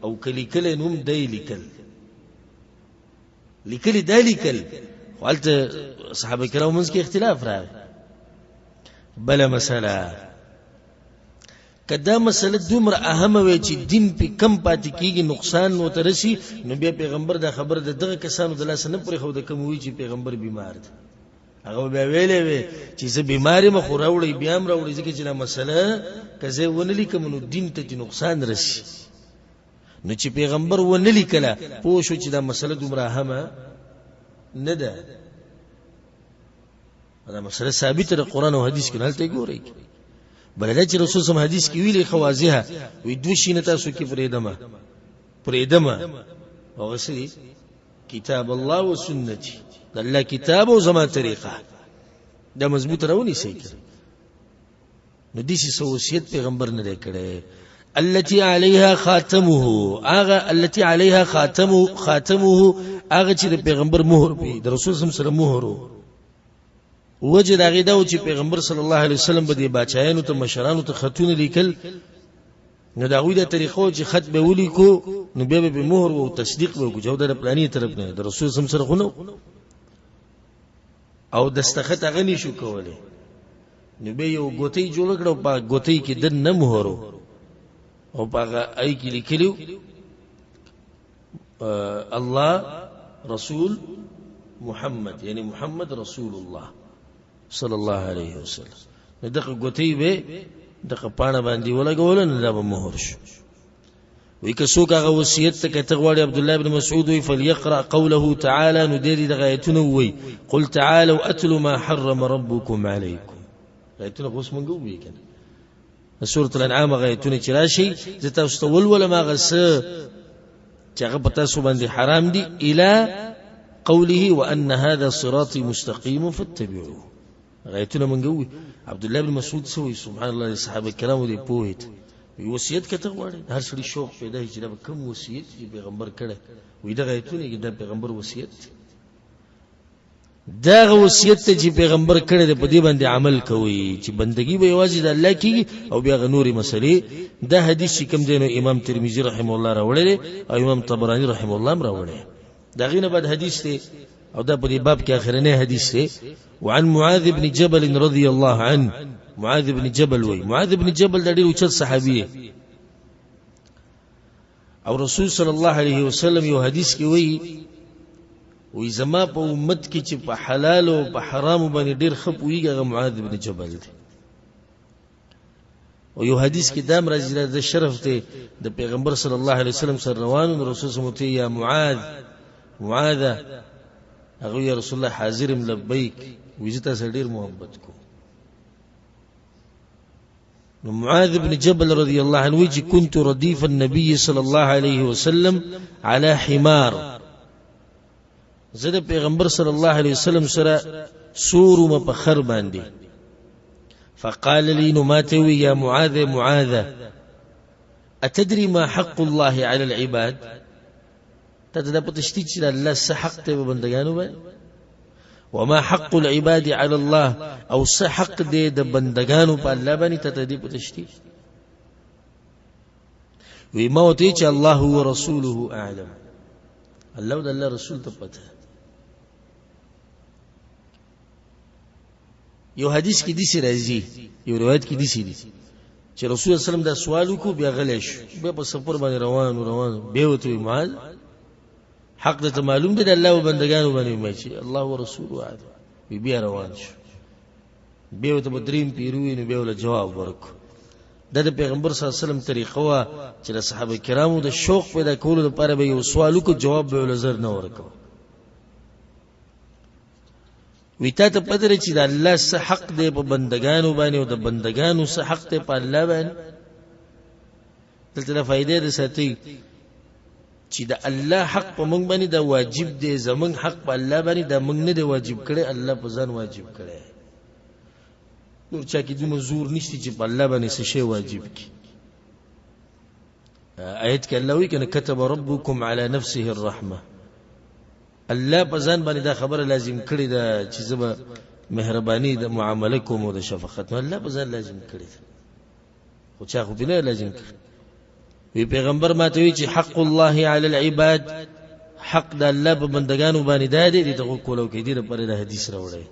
او کلی کله نوم دی لیکل خپلته صحابه کرامو منځ کې اختلاف راغی بل مسله کدا مسله دومره اهمه وي چې دین په کم پاتې کیږي نقصان نو ترسي نو بیا پیغمبر دا خبر دغه کسانو د لاس نه پرې خو د کوم وی چې پیغمبر بیمار دی هغه بیا ویلې وي چې زه بیماری مخ راوړی بیا م راوړی ځکه چې دا مسله کزه ونلی کوم نو دین ته نقصان رسي نو چې پیغمبر ونلی کله پوه شو چې دا مسله دومره اهمه نه ده دا مسله ثابت ده قرآن او حدیث کې نه ته ګورئ بلدا چې رسول صلی الله حدیث کې ویلي خوازیه وی دوه شینه تاسو کې پرېدمه او غسري کتاب الله او سنتي د الله کتاب او زما طریقه دا مضبوط راونی سي کړ نو دې څه وصیت پیغمبر نه کړي التي عليها خاتمه التي عليها خاتمه هغه چې پیغمبر مهر په د رسول صلی الله علیه وسلم مهر وجه دا غیدا او چې پیغمبر صلی الله علیه وسلم به د بچایانو ته مشرانو ته خطونه لیکل نو دا غوډه طریقو چې خط به ولي کو نو به مهر او تصدیق به جو د پلاني طرف نه د رسول صلی الله علیه وسلم سره خونو او دستخط غني شو کوله نو به یو ګوتې جوړ کړو په ګوتې کې د نه مهر او په اي کې لیکلو الله رسول محمد یعنی محمد رسول الله صلی الله علیه وسلم دغه ګوتې به دغه پانه باندې ولګول نه دا به مهر شو وی که څوک هغه وصیت ته کته غواړي عبد الله ابن مسعود وی فليقرأ قوله تعالى نديري دغه ایتونه وی قل تعالوا اتلوا ما حرم ربكم عليكم ایتونه اوس مونږ وی کنه سورۃ الانعام غیتونه چې راشي زته واستول ولا ما غس چې هغه پتا سو باندې حرام دي الى قوله وان هذا صراطي مستقيم فاتبعوه غیتونه مونږ وی عبد الله بن مسعود سوې سبحان الله صحابه کرامو دې پوهیت وصیت کته غواړي هر څړي شوق پیدا هي چې دا کوم وصیت چې پیغمبر کړه وې دا غیتونه کې دا پیغمبر وصیت دا وصیت چې پیغمبر کړه دې په دې باندې عمل کوي چې بندگی به یوازې د الله کې او بیا غنوري مسلې دا حدیث کوم دینو امام ترمذی رحم الله راوړل او امام طبرانی رحم الله راوړل دا غینه بعد حدیث ته او دا په دې باب کې اخرنه حدیث ته وعن معاذ بن جبل رضی الله عنه معاذ بن جبل وی معاذ بن جبل د ډېر اوچت صحابي او رسول صلی الله علیه وسلم یو حدیث کې وی زما په امت کې چې په حلال او په حرام باندې ډېر خپ ویږي معاذ بن جبل دی او یو حدیث کې دام راځي د شرف ته د پیغمبر صلی الله علیه وسلم سره روانو رسول الله ته یا معاذ معاذ هغه یا رسول الله حاضر لبیک وجته سره ډیر محبت کو نو معاذ بن جبل رضی الله عنه چې كنت رديف النبي صلى الله عليه وسلم على حمار زه د پیغمبر صلی الله علیه وسلم سره سورم په خر باندې فقال لي نماتوي يا معاذ معاذ أتدري ما حق الله على العباد تدري بتشتيج الله سحق بندگانو باندې وما حق العباد على الله او سحق دې د بندگانو په الله باندې تدري بتشتيج وما وتيج الله ورسوله اعلم الله د الله رسول ته پته یو حدیث کې دي سي راځي یو روایت کې دي سي دي چې رسول الله سلام دا سوال وکړو بیا غلې شو بیا په سفر باندې روان به وته معاذ حق د معلوم دي د الله وبندگانو باندې مې چې الله ورسوله عاد بیا روان شو بیا وته بدریم پیروي نو بیا ول جواب ورکړو د پیغمبر صلی الله علیه وسلم طریقه وا چې د صحابه کرامو د شوق پیدا کولو لپاره به یو سوال وکړو جواب به ول زر نه ورکړو ویتا ته پدره چې د الله سره حق دی په بندگانو باندې او د بندگانو سره حق دی په الله باندې دلته فائدې ده ساتي چې د الله حق په موږ باندې دا واجب دی زمون حق په الله باندې دا موږ نه دی واجب کړي الله په ځان واجب کړي نور چا کې د منظور نشته چې په الله باندې څه شی واجب کی آیت کې الله وی کنه كتب ربكم على نفسه الرحمه الله په ځان باندې دا خبره لازم کړی دا چې زما مهرباني د معامله کوم او د شفقت الله په ځان لازم کړی خو چا خو بنه لازم کړی وی پیغمبر ماته وی چې حق الله علی العباد حق د الله په بندگانو باندې دا دی دغه کولو کې دی لپاره د حدیث راوړی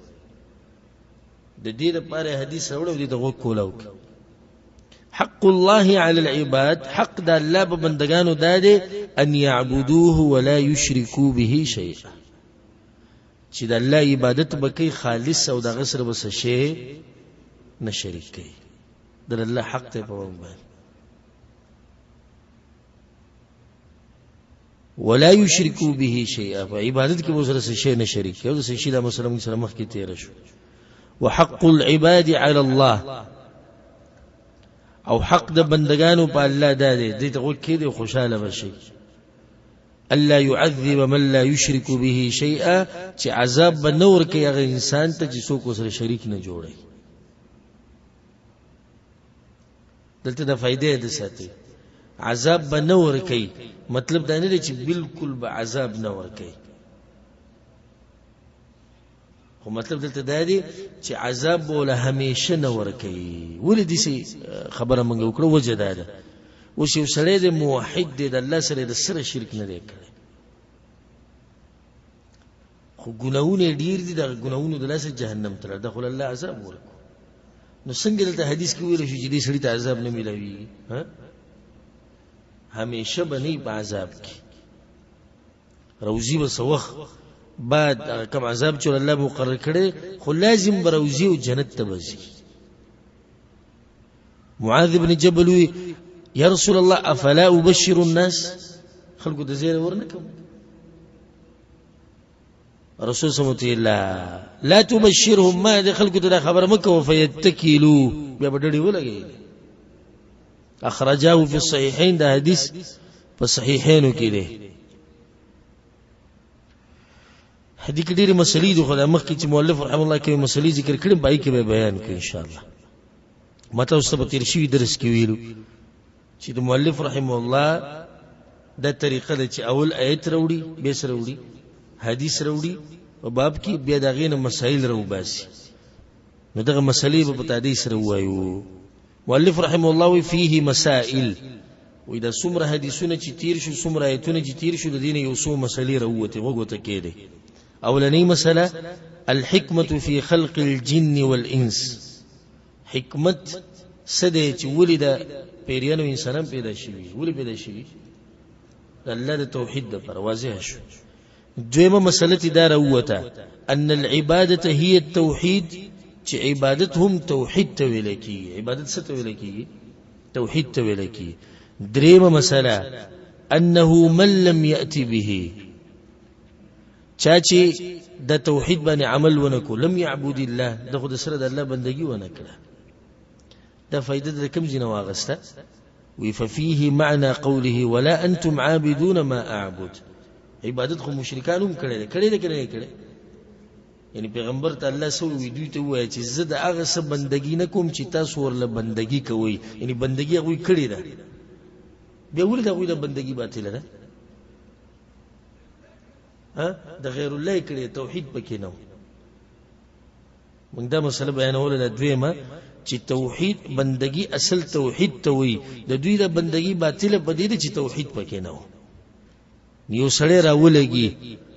د دې لپاره حدیث راوړی دغه کولو حق الله على العباد حق د الله په بندگانو دا دی ان يعبدوه ولا يشركوا به شيئا چې د الله عبادت وکړي خالص او د غسر بس شي نه شریک کوي د الله حق ته په باندې ولا يشركوا به شيئا فعبادت کې وسره شي نه شریک یو د شي د مسلمان سره مخ کې تیر شو وحق العباد على الله او حق د بندگانو په الله دا دی دې ته وکړي دي خوشاله بشي الله يعذب من لا يشرك به شيئا چې عذاب بنور کوي هغه انسان ته چې څوک سره شریک نه جوړي دلته د فائدې د ساتي عذاب بنور کوي مطلب دا نه دی چې بالکل به عذاب نه ور کوي خو مطلب دلته دا دی چې عذاب بوله همیشه نه ور کوي ولې دې خبره مونږ وکړو وجه دا ده اوس یو سړی د موحد دی د الله سره د سره شرک نه دی کړی خو ګناونه ډیر دي د ګناونو د لاسه جهنم ته دخل الله عذاب ورکو نو څنګه دلته حدیث کې ویل شو چې دې سړی ته عذاب نه ملوي ها همیشه بنی په عذاب کې روزي وسوخ بعد کم عذاب چې الله مقرر کړي خو لازم بروزي او جنت ته وځي معاذ بن جبل يا رسول الله افلا ابشر الناس خلقوا د زیر ورنکم رسول صلی الله علیه وسلم لا تبشرهم ما د خلقوا د خبر مکه فيتكلوا بیا بدړي ولګي اخرجاه في الصحيحين ده حدیث په صحیحینو کې دی حدیث کې ډېری مسلې د خدای مخ کې چې مؤلف رحم الله کوي مسلې ذکر کړي پای کې به بیان کوي ان شاء الله مته اوس په تیر شي درس کې ویلو چې د مؤلف رحم الله د طریقه د چې اول آیت وروړي به سره وروړي حدیث وروړي او باب کې بیا دغه نه مسائل راو باسي نو دغه مسلې په تادی سره وایو مؤلف رحم الله فيه مسائل واذا سمره حدیثونه چې تیر شو سمره آیتونه چې تیر شو د دین یو څو مسلې راوته وګوته کېده اولنی مسله الحکمه فی خلق الجن والانس حکمت سده چې ولید پیریانو انسانان پیدا شوی ولې پیدا شوی الله د توحید د پر واضح شو دویمه مسله دا راوته ان العباده هي التوحید چې عبادت هم توحید ته ویل کی عبادت څه ته ویل کی توحید ته ویل کی. درېمه مسله انه من لم یأتی به، چا چې د توحید باندې عمل ونکو، لم یعبد الله، د خود سره د الله بندگی ونکړه. دا فائدہ د کوم ځای نه واغسته؟ وی ففيه معنى قوله ولا انتم عابدون ما اعبد. عبادت خو مشرکان هم کړي. یعنی پیغمبر ته الله سو وی دوی ته وایي چې زه د هغه څه بندگی نه کوم چې تاسو ورله بندگی کوئ. یعنی بندگی هغوی کړې ده، بیا ولې د هغوی د بندگی باطله ده؟ د غیر الله کړي، توحید پکې نه و. موږ دا مسله بیانوله. دویمه چې توحید بندگی اصل توحید ته وایي، د دوی د بندگی باطله په دې ده چې توحید پکې نه و. یو سړی راولګي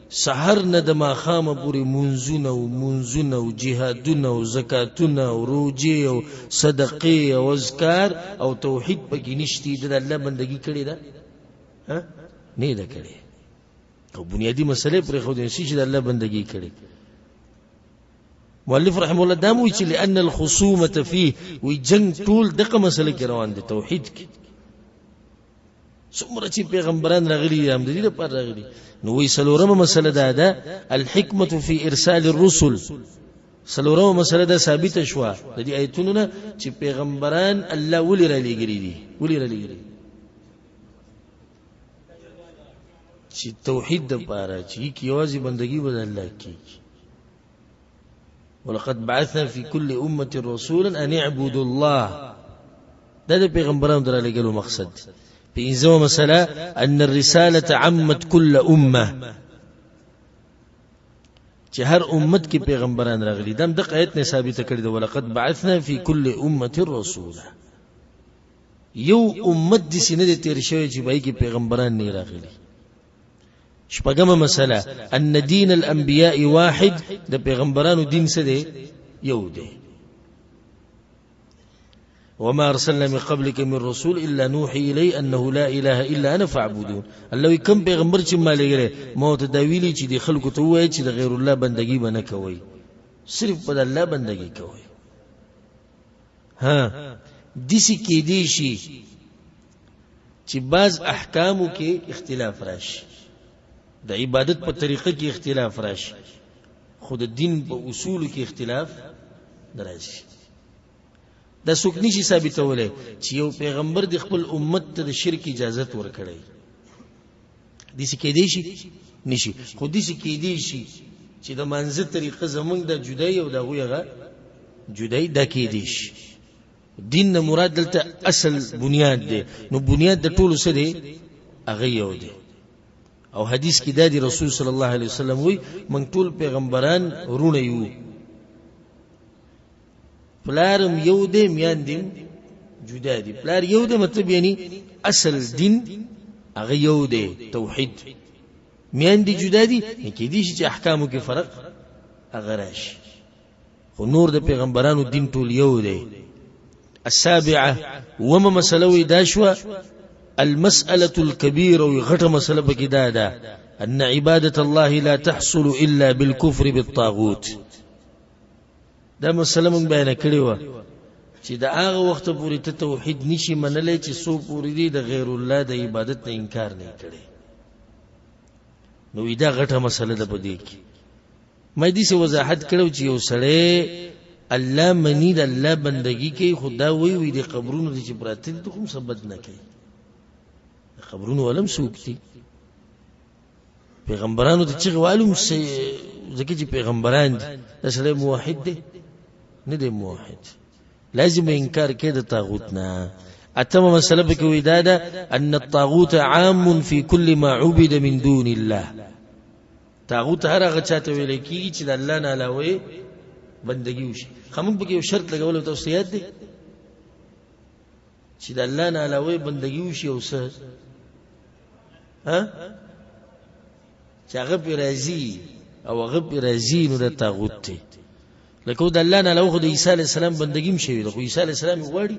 سحر نه د ماښامه پورې منځونه او جهادونه او زکاتونه او روجې او صدقې او اذکار او توحید پکې نشتی، د الله بندگی کړې ده؟ نه ده کړې. او بنیادی مسئله پر خو دې چې د الله بندگی کړې. مؤلف رحم الله دا موي چې لأن الخصومه فيه، وی جنگ ټول دغه مسله کې روان دي توحید کې. څومره چې پیغمبران راغلي هم د دې لپاره راغلي. نو وی سلورمه مسله ده الحکمه فی ارسال الرسل. سلورمه مسله ده ثابت شوه د دې آیتونو نه چې پیغمبران الله ولې را لېږلي دي. چې توحید د پاره چې یوازې بندگی به الله کیږي. ولقد بعثنا في كل امه رسولا ان اعبدوا الله. دا د پیغمبرانو در لېږلو مقصد. پنځمه مسله ان الرساله عمت كل امه، چې هر امت کې پیغمبران راغلي. دم د آیت نه ثابت کړی دی ولقد بعثنا في كل امه رسولا. یو امت د سینې د تیر شوی چې بای کې پیغمبران نه راغلي. شپږمه مسله ان دین الانبیاء واحد، د پیغمبرانو دین څه دی؟ یو دی. وما ارسلنا من قبلك من رسول الا نوحي اليه انه لا اله الا انا فاعبدون. الله کوم پیغمبر چې مالګره موت دا ویلي چې د خلکو ته وایي چې د غیر الله بندگی به نه کوي، صرف په الله بندگی کوي. دسی کې دی شي چې بعض احکامو کې اختلاف راشي، د عبادت په طریقه کې اختلاف راشي، خو د دین په اصول کې اختلاف دراشي. دا څوک نشي ثابتولای چې یو پیغمبر د خپل امت ته د شرک اجازه ورکړي. دسی کې دی شي نشي، خو دسی کې دی شي چې د منځ طریقه زمونږ د جدای او د غویغه جدای د کې دی شي. دین نه مراد دلته اصل بنیاد دی. نو بنیاد د ټولو څه دی؟ هغه یو دی. او حدیث کې دا دی رسول صلی الله علیه وسلم وی من ټول پیغمبران رونه یو، پلارم یو دی میاندیم جدا دی. پلار یو دی مطلب یعنی اصل دین هغه یو دی توحید. میاندی جدا دی کې دي چې احکامو کې فرق هغه راشي، خو نور د پیغمبرانو دین ټول یو دی. السابعه وما مسلوي داشوا المسألة الكبيرة وغټه مسله بکې ده ان عبادة الله لا تحصل الا بالكفر بالطاغوت. دا مسله مونږ بیان کړې و چې د هغه وخت پورې ته توحید نشي منلای چې سو پورې دی د غیر الله د عبادت نه انکار نه کړي. نو دا غټه مسله ده په دې کې. مې دې څه وضاحت کړو چې یو سړی الله منی د الله بندگی کوي، خدا وی د قبرونو چې پراته دي کوم ثبت نه کوي. قبرونو ولم سوکتی پیغمبرانو ته چې غوالم ځکه چې پیغمبران دي. دا سړی موحد دی؟ نه دی موحد، لازم انکار کې د طاغوت نه. اتمه مسله به کوي دا ده ان الطاغوت عام في كل ما عبد من دون الله. طاغوت هر هغه چاته ویل کیږي چې د الله نه علاوه بندگی وشي. خمون به یو شرط لګول او توصیات دي چې د الله نه علاوه بندگی وشي او څه چې هغه په راضي او هغه په راضي نو د طاغوت دی. لکه د الله نه علاوه خو د عیسی علی السلام بندگی هم شوی، خو عیسی علی السلام غواړي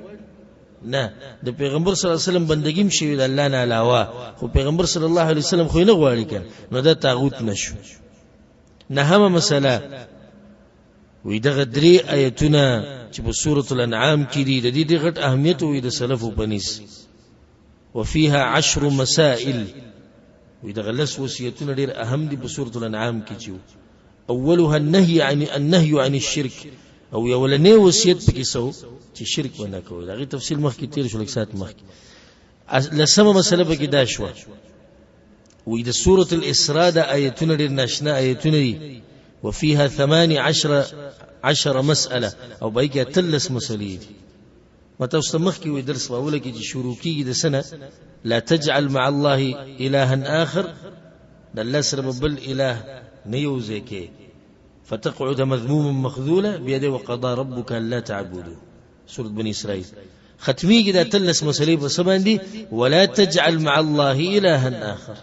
نه. د پیغمبر صلی الله علیه وسلم بندگی هم شوی د الله نه علاوه، خو پیغمبر صلی الله علیه وسلم خو نه غواړي کنه، نو د طاغوت نشو. نهمه مسله وی دغه درې آیتونه چې په سورۃ الانعام کې دي د دې غټ اهمیت وي د سلفو په نس وفيها 10 مسائل وی دغه لس وصیتونه ډېر اهم دي په سورۃ الانعام کې چې اولها النهي عن الشرك او یولنې وصیت پکې سو چې شرک ونه کوي دغه تفصیل مخکې تیر شو لږ سات مخکې لسمه مسله پکې دا شو وی د سورۃ الاسراء د آیتونه ډېر ناشنا آیتونه دي وفيها 18 مسأله او بای کې تلس مسلې دي مته استمخ کې وی درس واوله کې چې شروع کیږي د سنه لا تجعل مع الله الها اخر د الله سره بل اله نه یوځي کې فتقعد مذموما مخذولا بيده وقضى ربك الا تعبدوا سوره بني اسرائيل ختمي کې د تلس مسلې په سبان دي ولا تجعل مع الله الها اخر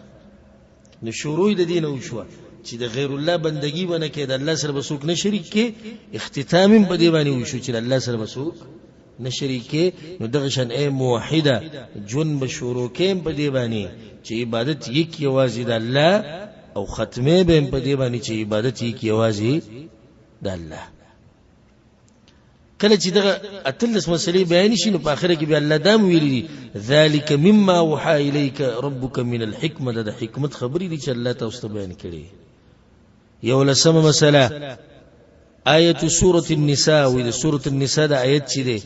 نو شروع د دین او شو چې د غیر الله بندگی ونه کې د الله سره بسوک نه شریک کې اختتام په دی باندې وشو چې الله سره بسوک نه شریک کې نو دغه شان اے موحده جون بشورو کې په دی باندې چې عبادت یې کې واجب د الله او ختمه به په دی باندې چې عبادت یې کې واجب د الله کله چې دغه اتلس مسلې بیان شي نو په اخره کې به الله دام ویلي ذالک مما وحى الیک ربک من الحکمه د حکمت خبرې دي چې الله تاسو ته بیان کړي یو لسمه مسله آیت سورة النساء وإذا سورة النساء دا آیت چی دے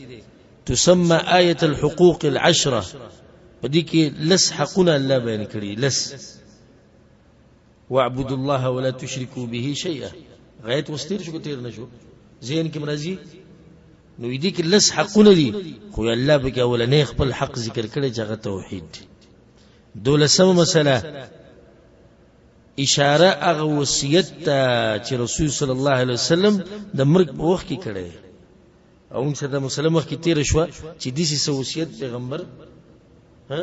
تسمى آیت الحقوق العشرة بدی کی لس حقنا اللہ بیان کری لس واعبدوا الله ولا تشركوا به شيئا غایت وستیر شو تیر نشو ذهن کې مرضی نو دې کې لس حقونه دي خو الله به اولنې خپل حق ذکر کړي چې هغه توحید دولسمه مسله اشاره هغه وصیت چې رسول صلی الله علیه وسلم د مرګ په وخت کې کړي او چې د مسلمان وخت کې تیر شو چې دې وصیت پیغمبر ها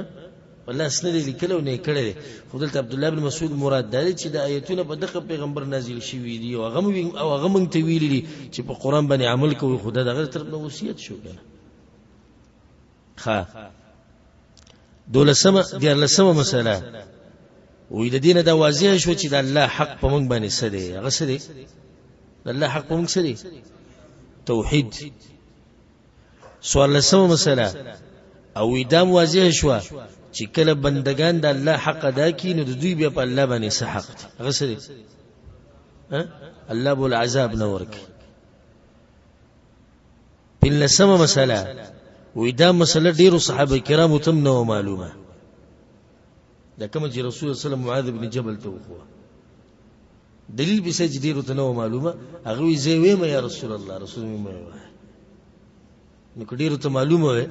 والله اسنه لیکلو نه کړي خدای عبد الله بن مسعود مراد دی چې د آیتونه په دغه پیغمبر نازل شوی دي او هغه مونږ ته ویلي دي چې په قران باندې عمل کوي خدای دغه طرف نو وصیت شو کنه ها دولسمه دیارلسمه مسله وې د دینه د واضح شو چې د الله حق په مونږ باندې څه دی هغه څه دی د الله حق په مونږ څه دی توحید سوالسمه مسله او دا واضح شو چې کله بندگان د الله حق ادا کړي نو د دوی بیا په الله باندې څه حق دی هغه څه دی الله بول عذاب نه ورکي بلسمه مسله وې دا مسله ډیرو صحابه کرامو ته نو معلومه دا کوم چې رسول الله صلی الله علیه وسلم معاذ بن جبل ته وخوا دلیل به چې ډیرو ته نو معلومه هغه وی زه ویم یا رسول الله رسول الله نو کډیرو ته معلومه وي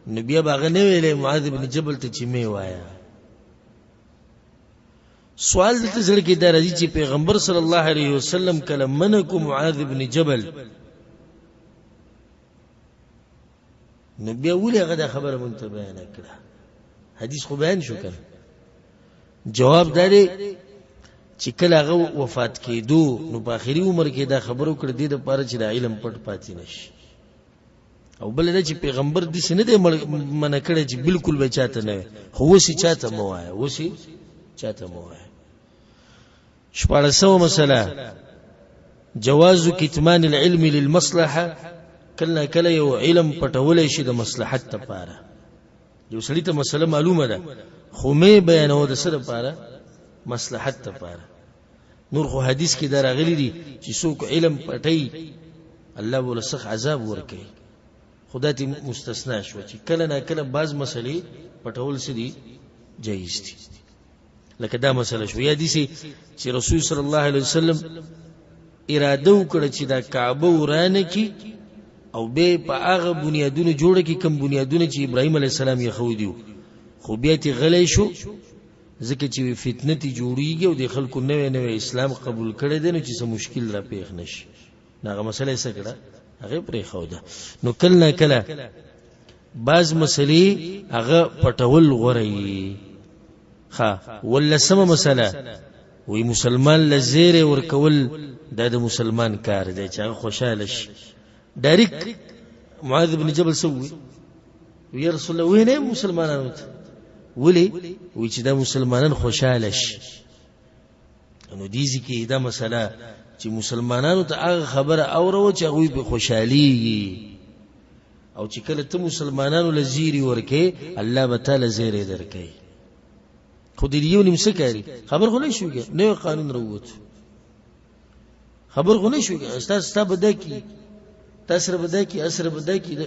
نبی باغ نه ویلې معاذ بن جبل ته چې می وایا سوال دلته زړه کې دا راځي چې پیغمبر صلی الله علیه وسلم کله منکو معاذ بن جبل نبی ولې هغه خبره مونږ ته بیان کړه حدیث خو بیان شو کړه جواب داري چې کله هغه وفات کېدو نو په اخري عمر کې دا خبرو کړ دي د پاره چې د علم پټ پاتې نشي او بل دا چې پیغمبر دې سینه دې منع کړي چې بالکل به چاته نه هو سي چاته مو وای وسی چاته مو وای شپارسو مسله جواز کتمان العلم للمصلحه کله یو علم پټول شي د مصلحت لپاره یو سړی ته مسله معلومه ده خو مې بیانو د سره لپاره مصلحت لپاره نور خو حدیث کې دراغلي دي چې څوک علم پټي الله ول سخ عذاب ورکي خدای ته مستثنا شو چې کله نه کله بعض مسلې پټول سدي جایز دي لکه دا مسله شو یا دي چې رسول صلی الله علیه وسلم اراده وکړه چې دا کعبه ورانه کی او به په هغه بنیادونو جوړه کی کوم بنیادونه چې ابراهیم علیه السلام یې خو دیو خو بیا تی غلې شو ځکه چې فتنه تی جوړیږي او د خلکو نوې اسلام قبول کړي دي نو چې څه مشکل را پیښ نشي دا مسله څه کړه هغه پرې خو ده نو کله کله بعض مسلې هغه پټول غوړي ها ولا سم مسله وی مسلمان لزیره ورکول د مسلمان کار دی چې هغه خوشاله شي ډایرک معاذ بن جبل سوي وی رسول الله وینه مسلمانانو ته ولی وی چې د مسلمانان خوشاله شي نو دې ځکه دا مسله چې مسلمانانو ته هغه خبره اورو چې هغه په خوشحاليږي او چې کله ته مسلمانانو لزيري ورکه الله به تعالی زیری درکې خو دې یو نیم څه کوي خبر خو نه شوګي نو قانون وروت خبر خو نه شوګي استاد بدکی تاسو بدکی اسره بدکی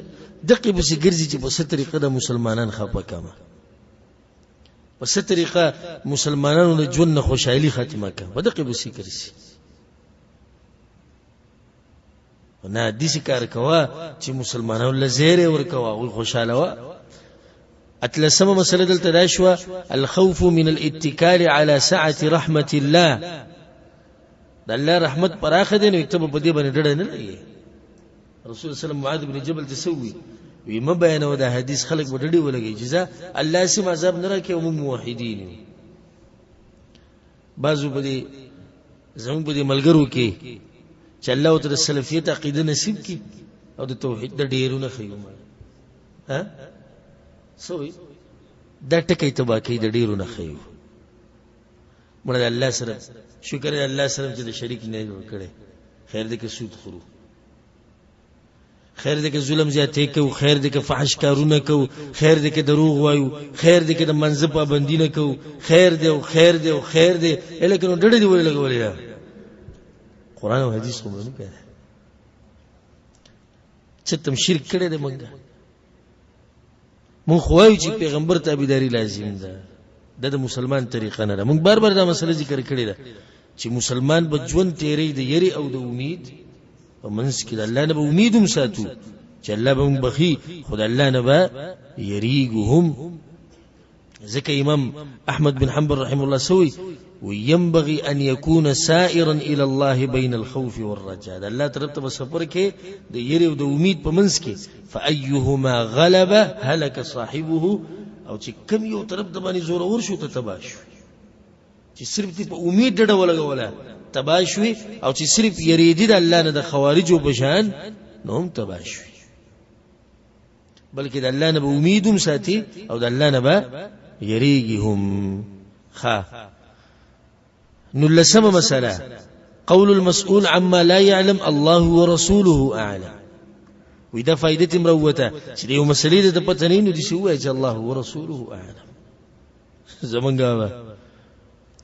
دقه به ګرځي چې په ست طریقه د مسلمانان خپه کما په ست طریقه مسلمانانو د ژوند خوشحالي ختمه کما په دقه به ګرځي نه دې کار کوا چې مسلمانانو لزیره ورکوا او خوشاله وا اتلسمه مسله دلته داشوا الخوف من الاتكال على سعه رحمه الله د الله رحمت پراخه دي نو ته په دې باندې ډډه نه لګي رسول الله صلی الله علیه وسلم معاذ بن جبل تسوي وي ما بیانو دا حدیث خلق وډډي ولګي جزاء الله سم عذاب نه راکې او موحدین بعضو په دې زمون په دې ملګرو کې چې الله تعالی سلفیت عقیده نصیب کی او د توحید د ډیرونه خيوم ها سوې دا ټکې تبا کې د ډیرونه خيو مړه الله سره شکر الله سره چې د شریک نه جوړ کړي خیر دې کې سود خورو خیر دې کې ظلم زیاتې کو خیر دې کې فحش کارونه کو خیر دې کې دروغ وایو خیر دې کې د منځ پابندی نه کو خیر دې او خیر دې او خیر دې الیکنو ډډې دی ویل لګولې قرآن او حدیث کوم نه کوي چې تم شرک کړي دې مونږ خوایو چې پیغمبر تابعداري لازم ده د مسلمان طریقه نه ده مونږ بار بار دا مسله ذکر کړې ده چې مسلمان به ژوند تیرې د یری او د امید په منځ کې د الله نه به امید هم ساتو چې الله به مونږ بخي خدای الله نه به یریګهم ځکه امام احمد بن حنبل رحمه الله سوي وينبغي ان يكون سائرا الى الله بين الخوف والرجاء الله ترتب سفر کې د یری او د امید په منځ کې فايهما غلب هلك صاحبه او چې کم یو طرف د باندې زور ور شو ته تباشو چې صرف په امید ډډه ولګوله تباشو او چې صرف یریدي د الله نه د خوارجو بشان نوم تباشو بلکې د الله نه به امیدوم ساتي او د الله نه به یریږي هم نلسم مسألة قول المسؤول عما لا يعلم الله ورسوله أعلم وإذا فائدة مروته سيدي مسألة ده پتنين دي سوى الله ورسوله أعلم زمان قابا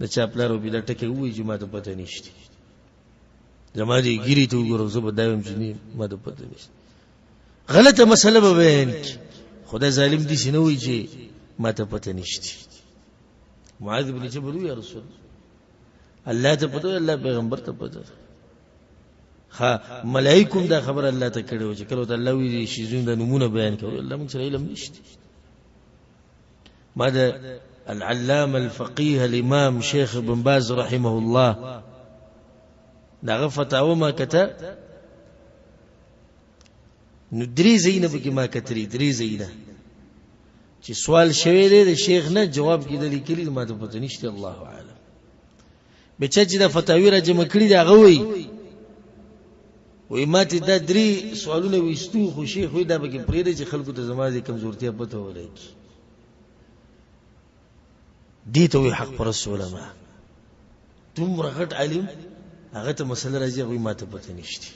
ده چاپلارو بدا تکي وي جما ده پتنيشتي زمان دي گيري تو گرو زبا دايم جنين ما ده پتنيشتي غلط مسألة ببينك خدا ظالم دي سنوي جي ما ده پتنيشتي معاذ بن جبل يا رسول الله ته پته الله پیغمبر ته پته ها ملائکوم دا خبر الله ته کړو چې کله ته الله وی شي زون د نمونه بیان کړو الله موږ سره علم نشته ما دا العلامه الفقيه الامام شيخ ابن باز رحمه الله دا فتاوی ما کته نو درې زینب کې ما کتري درې زینه چې سوال شوی دی د شیخ نه جواب کې د لیکلي ما ته پته نشته الله اعلم بچا چې دا فتاوی را جمع کړی دا غوي وای ماته دا درې سوالونه وستو خو شیخ وای دا به پرې چې خلکو ته زماده کمزورتیا پته ولګي دي ته وی حق پر رسول ما تم رغت علم هغه ته مسله راځي وای ماته پته نشته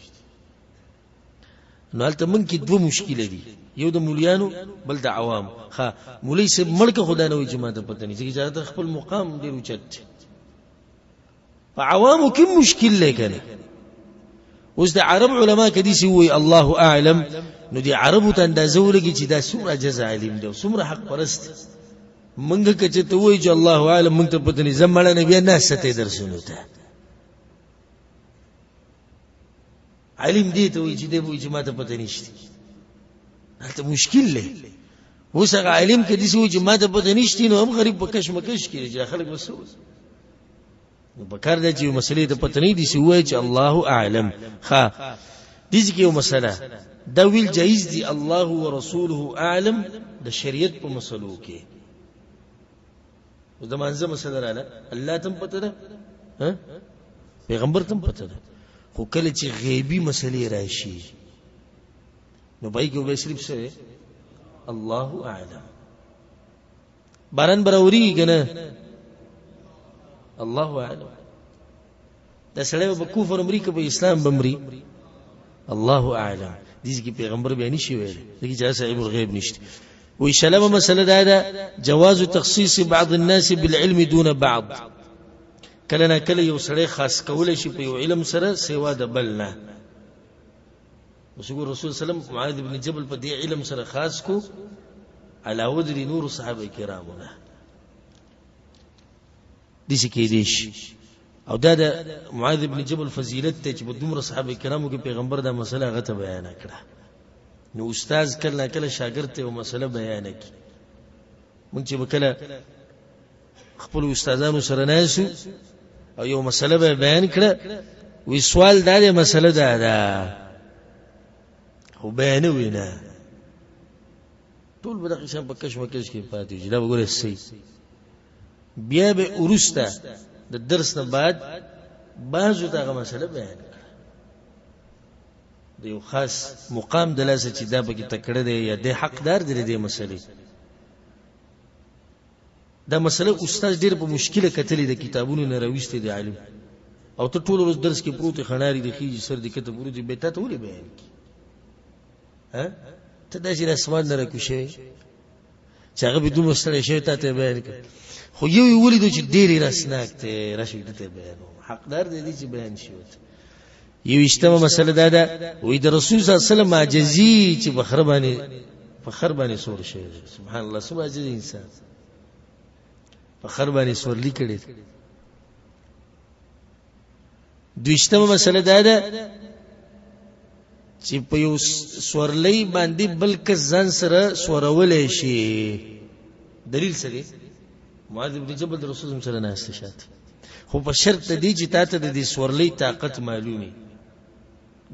نو البته من کې دوه مشکل دي یو د مولیانو بل د عوام مولوی سب ملک خدا نه وي چې ماته پته نشته چې دا خپل مقام ډیر اوچت فعوامو كم مشكل لكنا وزد عرب علماء كديسي وي الله أعلم ندي عربو تندازو لكي جدا سمرة جزا علم دو سمرة حق پرست منگا كچتوي جو الله أعلم منگتا پتني زمالا نبيا ناس ستدر سنوتا علم ديتوي جدا بوي جماعة پتنشتي هلتا مشكل له وساق علم كديسي وي جماعة پتنشتي نو هم غريب بكش مكش كي جدا خلق مسؤول بکار دا چې مسلې ته پته نه دي چې وایي چې الله اعلم دي چې یو مسله دا ویل جایز دي الله ورسوله اعلم د شریعت په مسلو کې او د منځه مسله رااله الله تم پته ده پیغمبر تم پته ده خو کله چې غیبی مسلې راشي نو پای کې به صرف څه الله اعلم باران براوري کنه الله اعلم دا سړی به کفر امریکا په اسلام بمري الله اعلم دې کې پیغمبر بیان نشي ویل دغه چې صاحب الغیب نشته وی شلمه مسله دا جواز تخصيص بعض الناس بالعلم دون بعض کله نه کله یو سړی خاص کول شي په یو علم سره سیوا د بلنه وشکر رسول سلام معاذ بن جبل په دې علم سره خاص کو علاوه د نور صحابه کرامونه دي کې دیش او دا د معاذ بن جبل فضیلت ته چې په دومره صحابه کرامو کې پیغمبر دا مسله غته بیان کړه نو استاد کله کله شاګرد ته یو مسله بیان کړي مونږ چې وکړه خپل استادانو سره ناسو او یو مسله بیان کړه وی سوال دا مسله دا خو بیان وینا ټول به دغه شان په کشمکش کې پاتې چې دا وګوره سي بیا به ورسته د درس نه بعد بعضو دغه مسله بیان کړه د یو خاص مقام د لاسه چې دا به کې تکړه دی یا د حقدار دی د مسلې دا مسله استاد ډیر په مشکله کتلې د کتابونو نه راويسته دی عالم او ته ټول ورځ درس کې پروت خناري د خيږي سر د کتاب ورته به ته ولې بیان کی ها ته د شي اسمان نه راکوشي چې هغه به دوه سره شي ته بیان کړ خو یو ولید چې ډېری راسناک ته راشي ته بیان حقدار دی چې بیان شي یو اجتماع مسله دا وې د رسول صلی الله علیه وسلم عاجزی چې فخر باندې سور شي سبحان الله سبحان عاجز انسان فخر باندې سور لیکړي د اجتماع مسله دا چې په یو سورلې باندې بلکې ځان سره سورولې شي دلیل سره معاذ بن جبل رسول الله صلی الله علیه وسلم استشهاد خو په شرط دی چې تاسو د دې سورلې طاقت معلومي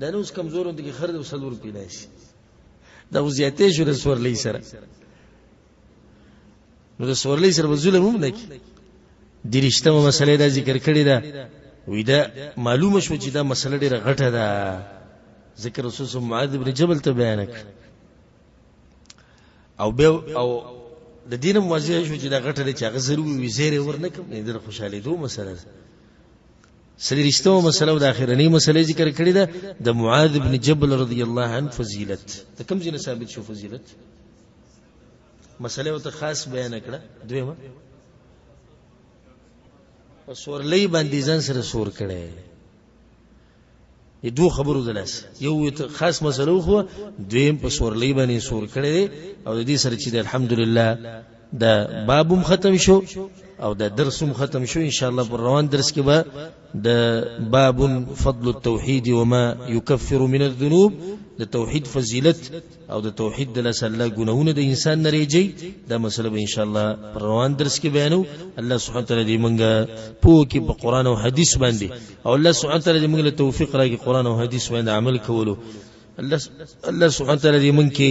دا نو اوس کمزور دي خرد او سلور پیلاشي دا زیاتې شو د سورلې سره نو د سورلې سره ظلم هم نه کی د رښتمه مسلې دا ذکر کړی دا وې دا معلومه شو چې دا مسله ډیره غټه ده ذکر رسول الله معاذ بن جبل ته بیان کړ او د دین موضوع شو چې دا غټه ده چې هغه ضروري وي زیره ورنکم نه در خوشاله دوه مسله سړي رښتو مسله د اخرنی مسله ذکر کړی ده د معاذ بن جبل رضی الله عنه فضیلت ته کوم ځای ثابت شو فضیلت مسله او ته خاص بیان کړه دویمه سورلې باندې ځان سره سور کړي دو خبرو دلاس یو خاص مسلو خو دویم په سورلې باندې سور کړي او د دې سره چې الحمدلله دا بابم ختم شو او دا درسم ختم شو ان شاء الله پر روان درس کې به د باب فضل التوحید وما يكفر من الذنوب د توحید فضیلت او د توحید د لسله ګناونه د انسان نریږي دا مسله به ان شاء الله پر روان درس کې بیانو الله سبحانه تعالی دې مونږه په کې په قران او حدیث باندې او الله سبحانه تعالی دې مونږ له توفیق راکړي قران او حدیث باندې عمل کولو الله سبحانه تعالی دې مونږ کې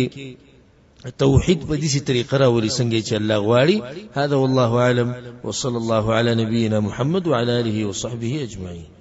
توحید په دې طریقه راوړي څنګه چې الله غواړي هذا والله اعلم وصلى الله على نبينا محمد وعلى اله وصحبه اجمعين